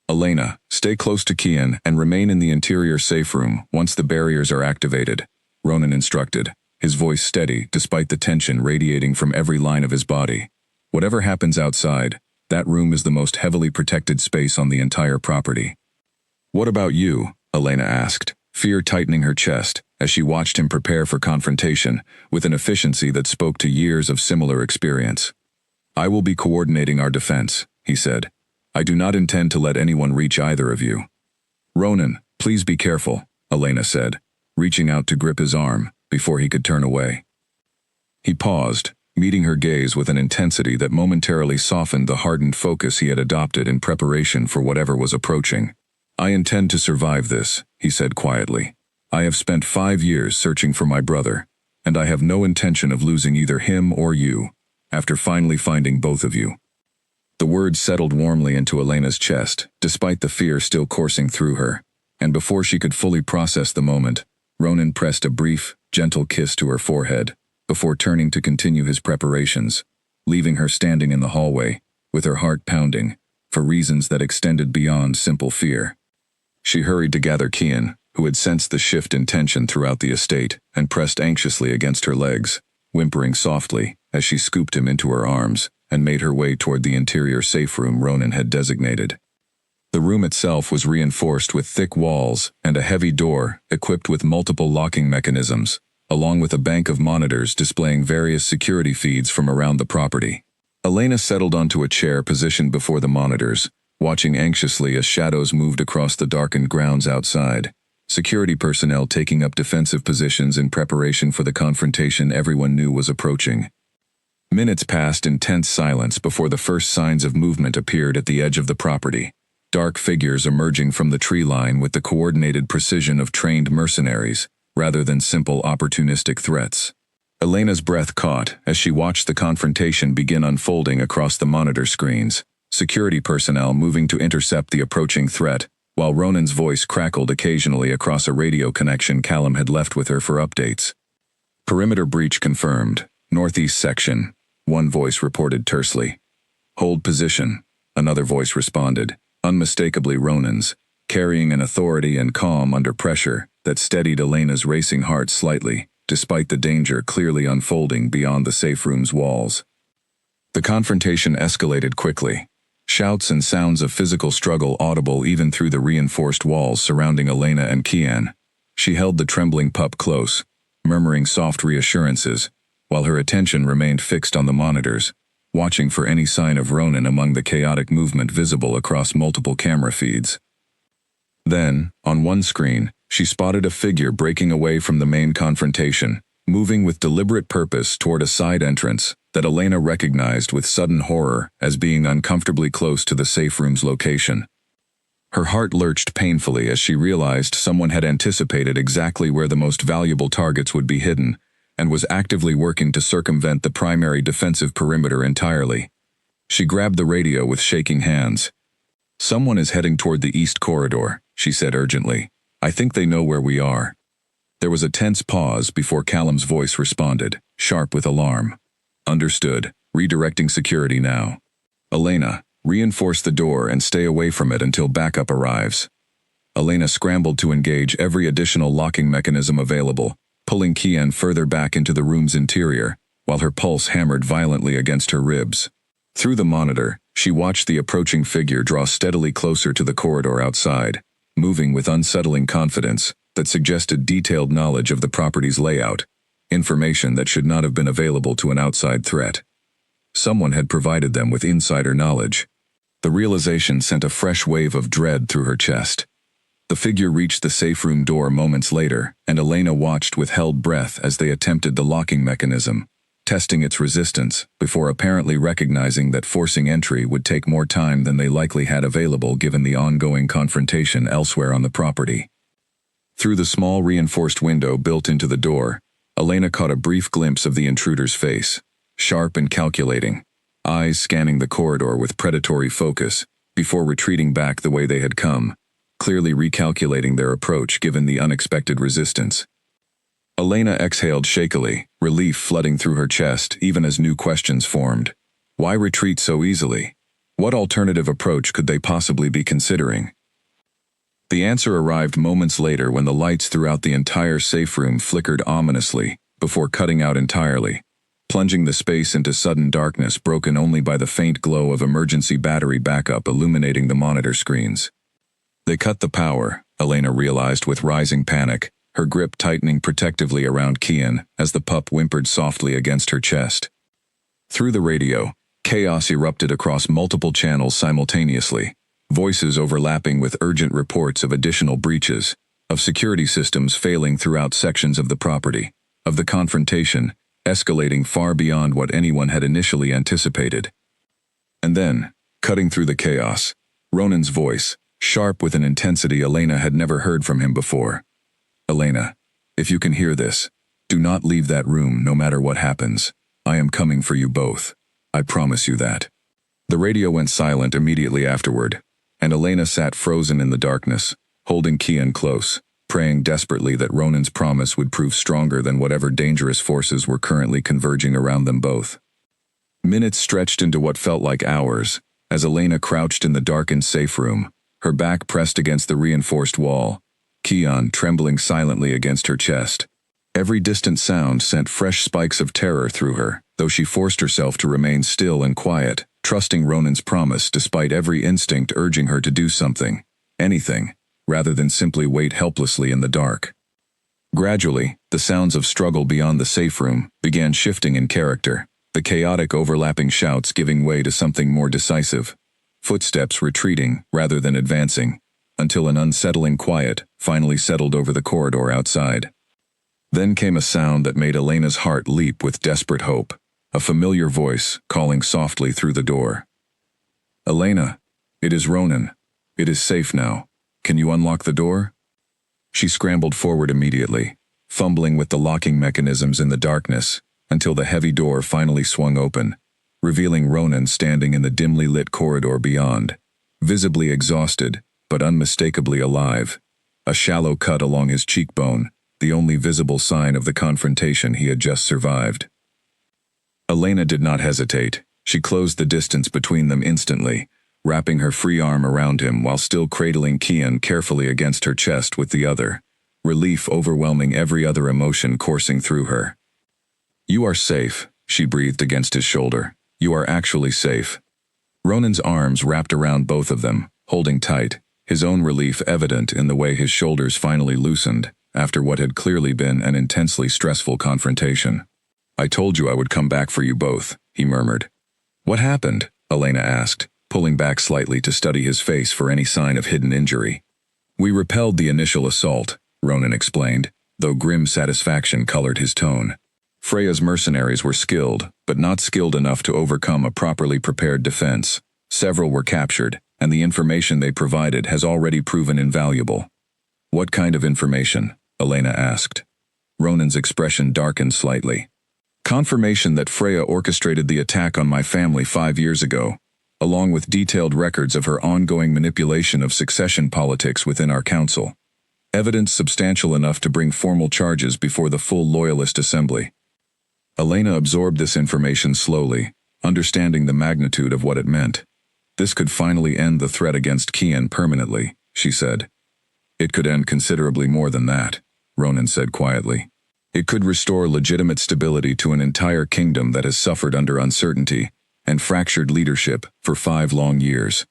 "Elena, stay close to Kian and remain in the interior safe room once the barriers are activated," Ronan instructed, his voice steady despite the tension radiating from every line of his body. "Whatever happens outside, that room is the most heavily protected space on the entire property." "What about you?" Elena asked, fear tightening her chest as she watched him prepare for confrontation with an efficiency that spoke to years of similar experience. "I will be coordinating our defense," he said. "I do not intend to let anyone reach either of you." "Ronan, please be careful," Elena said, reaching out to grip his arm before he could turn away. He paused, meeting her gaze with an intensity that momentarily softened the hardened focus he had adopted in preparation for whatever was approaching. "I intend to survive this," he said quietly. "I have spent 5 years searching for my brother, and I have no intention of losing either him or you, after finally finding both of you." The words settled warmly into Elena's chest, despite the fear still coursing through her, and before she could fully process the moment, Ronan pressed a brief, gentle kiss to her forehead, before turning to continue his preparations, leaving her standing in the hallway, with her heart pounding, for reasons that extended beyond simple fear. She hurried to gather Kian, who had sensed the shift in tension throughout the estate, and pressed anxiously against her legs, whimpering softly as she scooped him into her arms and made her way toward the interior safe room Ronan had designated. The room itself was reinforced with thick walls and a heavy door equipped with multiple locking mechanisms, along with a bank of monitors displaying various security feeds from around the property. Elena settled onto a chair positioned before the monitors, watching anxiously as shadows moved across the darkened grounds outside, security personnel taking up defensive positions in preparation for the confrontation everyone knew was approaching. Minutes passed in tense silence before the first signs of movement appeared at the edge of the property, dark figures emerging from the tree line with the coordinated precision of trained mercenaries, rather than simple opportunistic threats. Elena's breath caught as she watched the confrontation begin unfolding across the monitor screens, security personnel moving to intercept the approaching threat, while Ronan's voice crackled occasionally across a radio connection Callum had left with her for updates. "Perimeter breach confirmed. Northeast section," one voice reported tersely. "Hold position," another voice responded, unmistakably Ronan's, carrying an authority and calm under pressure that steadied Elena's racing heart slightly, despite the danger clearly unfolding beyond the safe room's walls. The confrontation escalated quickly, shouts and sounds of physical struggle audible even through the reinforced walls surrounding Elena and Kian. She held the trembling pup close, murmuring soft reassurances, while her attention remained fixed on the monitors, watching for any sign of Ronan among the chaotic movement visible across multiple camera feeds. Then, on one screen, she spotted a figure breaking away from the main confrontation, moving with deliberate purpose toward a side entrance that Elena recognized with sudden horror as being uncomfortably close to the safe room's location. Her heart lurched painfully as she realized someone had anticipated exactly where the most valuable targets would be hidden, and was actively working to circumvent the primary defensive perimeter entirely. She grabbed the radio with shaking hands. "Someone is heading toward the east corridor," she said urgently. "I think they know where we are." There was a tense pause before Callum's voice responded, sharp with alarm. "Understood. Redirecting security now. Elena, reinforce the door and stay away from it until backup arrives." Elena scrambled to engage every additional locking mechanism available, pulling Kian further back into the room's interior, while her pulse hammered violently against her ribs. Through the monitor, she watched the approaching figure draw steadily closer to the corridor outside, moving with unsettling confidence that suggested detailed knowledge of the property's layout, information that should not have been available to an outside threat. Someone had provided them with insider knowledge. The realization sent a fresh wave of dread through her chest. The figure reached the safe room door moments later, and Elena watched with held breath as they attempted the locking mechanism, testing its resistance before apparently recognizing that forcing entry would take more time than they likely had available given the ongoing confrontation elsewhere on the property. Through the small reinforced window built into the door, Elena caught a brief glimpse of the intruder's face, sharp and calculating, eyes scanning the corridor with predatory focus, before retreating back the way they had come, clearly recalculating their approach given the unexpected resistance. Elena exhaled shakily, relief flooding through her chest even as new questions formed. Why retreat so easily? What alternative approach could they possibly be considering? The answer arrived moments later when the lights throughout the entire safe room flickered ominously before cutting out entirely, plunging the space into sudden darkness broken only by the faint glow of emergency battery backup illuminating the monitor screens. They cut the power, Elena realized with rising panic, her grip tightening protectively around Kian as the pup whimpered softly against her chest. Through the radio, chaos erupted across multiple channels simultaneously, voices overlapping with urgent reports of additional breaches, of security systems failing throughout sections of the property, of the confrontation escalating far beyond what anyone had initially anticipated. And then, cutting through the chaos, Ronan's voice, sharp with an intensity Elena had never heard from him before. Elena, if you can hear this, do not leave that room no matter what happens. I am coming for you both. I promise you that. The radio went silent immediately afterward, and Elena sat frozen in the darkness, holding Kian close, praying desperately that Ronan's promise would prove stronger than whatever dangerous forces were currently converging around them both. Minutes stretched into what felt like hours, as Elena crouched in the darkened safe room, her back pressed against the reinforced wall, Kian trembling silently against her chest. Every distant sound sent fresh spikes of terror through her, though she forced herself to remain still and quiet, trusting Ronan's promise despite every instinct urging her to do something, anything, rather than simply wait helplessly in the dark. Gradually, the sounds of struggle beyond the safe room began shifting in character, the chaotic overlapping shouts giving way to something more decisive, footsteps retreating rather than advancing, until an unsettling quiet finally settled over the corridor outside. Then came a sound that made Elena's heart leap with desperate hope, a familiar voice calling softly through the door. "Elena, it is Ronan. It is safe now. Can you unlock the door?" She scrambled forward immediately, fumbling with the locking mechanisms in the darkness, until the heavy door finally swung open, revealing Ronan standing in the dimly lit corridor beyond, visibly exhausted, but unmistakably alive, a shallow cut along his cheekbone, the only visible sign of the confrontation he had just survived. Elena did not hesitate. She closed the distance between them instantly, wrapping her free arm around him while still cradling Kian carefully against her chest with the other, relief overwhelming every other emotion coursing through her. "You are safe," she breathed against his shoulder. "You are actually safe." Ronan's arms wrapped around both of them, holding tight, his own relief evident in the way his shoulders finally loosened, after what had clearly been an intensely stressful confrontation. "I told you I would come back for you both," he murmured. "What happened?" Elena asked, pulling back slightly to study his face for any sign of hidden injury. "We repelled the initial assault," Ronan explained, though grim satisfaction colored his tone. "Freya's mercenaries were skilled, but not skilled enough to overcome a properly prepared defense. Several were captured, and the information they provided has already proven invaluable." "What kind of information?" Elena asked. Ronan's expression darkened slightly. "Confirmation that Freya orchestrated the attack on my family 5 years ago, along with detailed records of her ongoing manipulation of succession politics within our council. Evidence substantial enough to bring formal charges before the full Loyalist Assembly." Elena absorbed this information slowly, understanding the magnitude of what it meant. This could finally end the threat against Kian permanently, she said. "It could end considerably more than that," Ronan said quietly. "It could restore legitimate stability to an entire kingdom that has suffered under uncertainty and fractured leadership for 5 long years."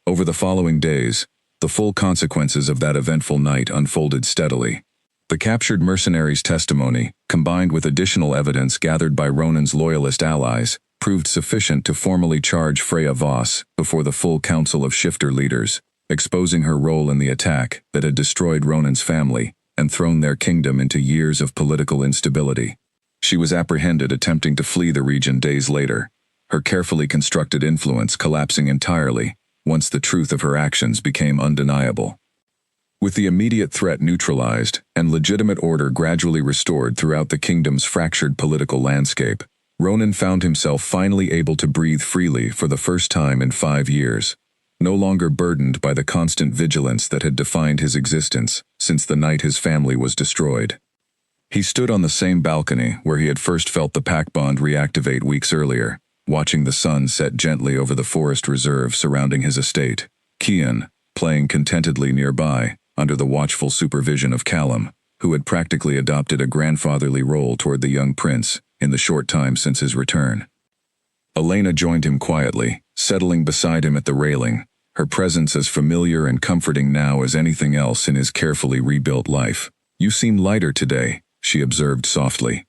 Over the following days, the full consequences of that eventful night unfolded steadily. The captured mercenaries' testimony, combined with additional evidence gathered by Ronan's loyalist allies, proved sufficient to formally charge Freya Voss before the full council of shifter leaders, exposing her role in the attack that had destroyed Ronan's family and thrown their kingdom into years of political instability. She was apprehended attempting to flee the region days later, her carefully constructed influence collapsing entirely once the truth of her actions became undeniable. With the immediate threat neutralized and legitimate order gradually restored throughout the kingdom's fractured political landscape, Ronan found himself finally able to breathe freely for the first time in 5 years, no longer burdened by the constant vigilance that had defined his existence since the night his family was destroyed. He stood on the same balcony where he had first felt the pack bond reactivate weeks earlier, watching the sun set gently over the forest reserve surrounding his estate, Kian, playing contentedly nearby, under the watchful supervision of Callum, who had practically adopted a grandfatherly role toward the young prince in the short time since his return. Elena joined him quietly, settling beside him at the railing, her presence as familiar and comforting now as anything else in his carefully rebuilt life. "You seem lighter today," she observed softly.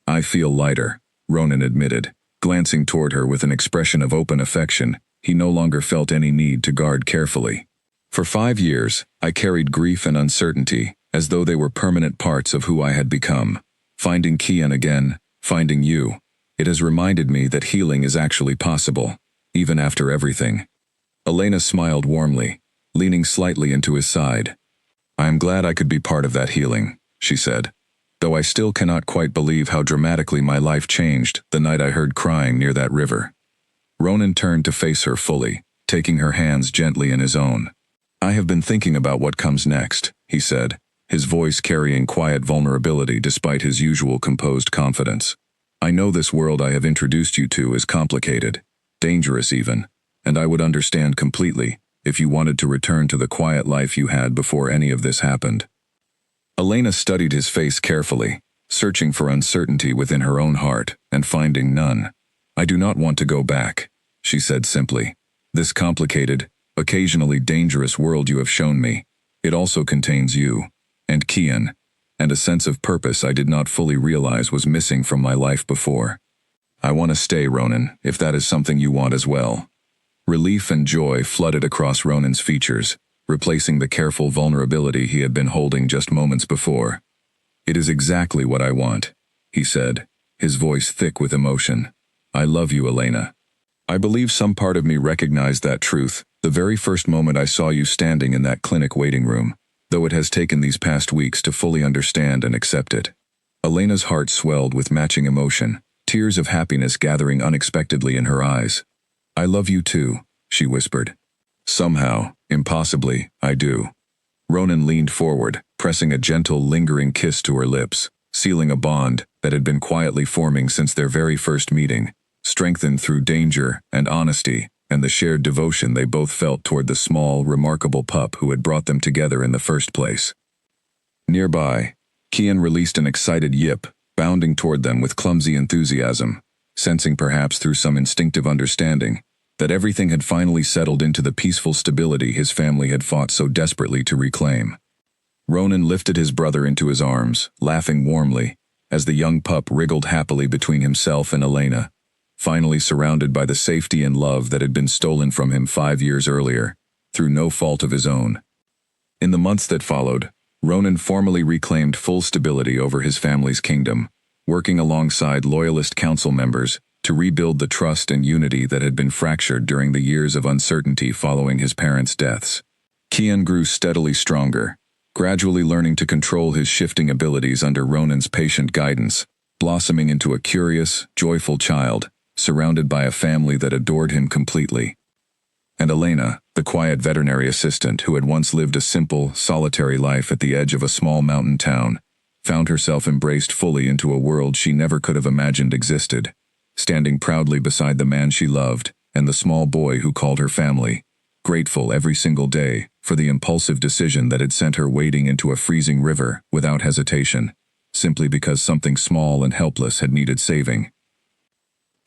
"I feel lighter," Ronan admitted, glancing toward her with an expression of open affection he no longer felt any need to guard carefully. "For 5 years, I carried grief and uncertainty as though they were permanent parts of who I had become. Finding Kian again, finding you, it has reminded me that healing is actually possible, even after everything." Elena smiled warmly, leaning slightly into his side. "I am glad I could be part of that healing," she said, "though I still cannot quite believe how dramatically my life changed the night I heard crying near that river." Ronan turned to face her fully, taking her hands gently in his own. "I have been thinking about what comes next," he said, his voice carrying quiet vulnerability despite his usual composed confidence. "I know this world I have introduced you to is complicated, dangerous even, and I would understand completely if you wanted to return to the quiet life you had before any of this happened." Elena studied his face carefully, searching for uncertainty within her own heart and finding none. "I do not want to go back," she said simply. "This complicated, occasionally dangerous world you have shown me, it also contains you, and Kian, and a sense of purpose I did not fully realize was missing from my life before. I want to stay, Ronan, if that is something you want as well." Relief and joy flooded across Ronan's features, replacing the careful vulnerability he had been holding just moments before. "It is exactly what I want," he said, his voice thick with emotion. "I love you, Elena. I believe some part of me recognized that truth the very first moment I saw you standing in that clinic waiting room, though it has taken these past weeks to fully understand and accept it." Elena's heart swelled with matching emotion, tears of happiness gathering unexpectedly in her eyes. "I love you too," she whispered. "Somehow, impossibly, I do." Ronan leaned forward, pressing a gentle, lingering kiss to her lips, sealing a bond that had been quietly forming since their very first meeting, strengthened through danger and honesty and the shared devotion they both felt toward the small, remarkable pup who had brought them together in the first place. Nearby, Kian released an excited yip, bounding toward them with clumsy enthusiasm, sensing perhaps through some instinctive understanding that everything had finally settled into the peaceful stability his family had fought so desperately to reclaim. Ronan lifted his brother into his arms, laughing warmly, as the young pup wriggled happily between himself and Elena, finally surrounded by the safety and love that had been stolen from him 5 years earlier, through no fault of his own. In the months that followed, Ronan formally reclaimed full stability over his family's kingdom, working alongside loyalist council members to rebuild the trust and unity that had been fractured during the years of uncertainty following his parents' deaths. Kian grew steadily stronger, gradually learning to control his shifting abilities under Ronan's patient guidance, blossoming into a curious, joyful child, surrounded by a family that adored him completely. And Elena, the quiet veterinary assistant who had once lived a simple, solitary life at the edge of a small mountain town, found herself embraced fully into a world she never could have imagined existed, standing proudly beside the man she loved and the small boy who called her family, grateful every single day for the impulsive decision that had sent her wading into a freezing river without hesitation, simply because something small and helpless had needed saving.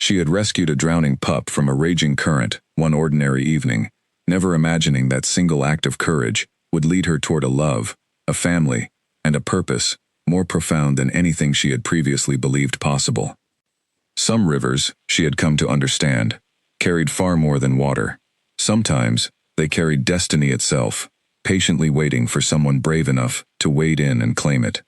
She had rescued a drowning pup from a raging current one ordinary evening, never imagining that single act of courage would lead her toward a love, a family, and a purpose more profound than anything she had previously believed possible. Some rivers, she had come to understand, carried far more than water. Sometimes, They carried destiny itself, patiently waiting for someone brave enough to wade in and claim it.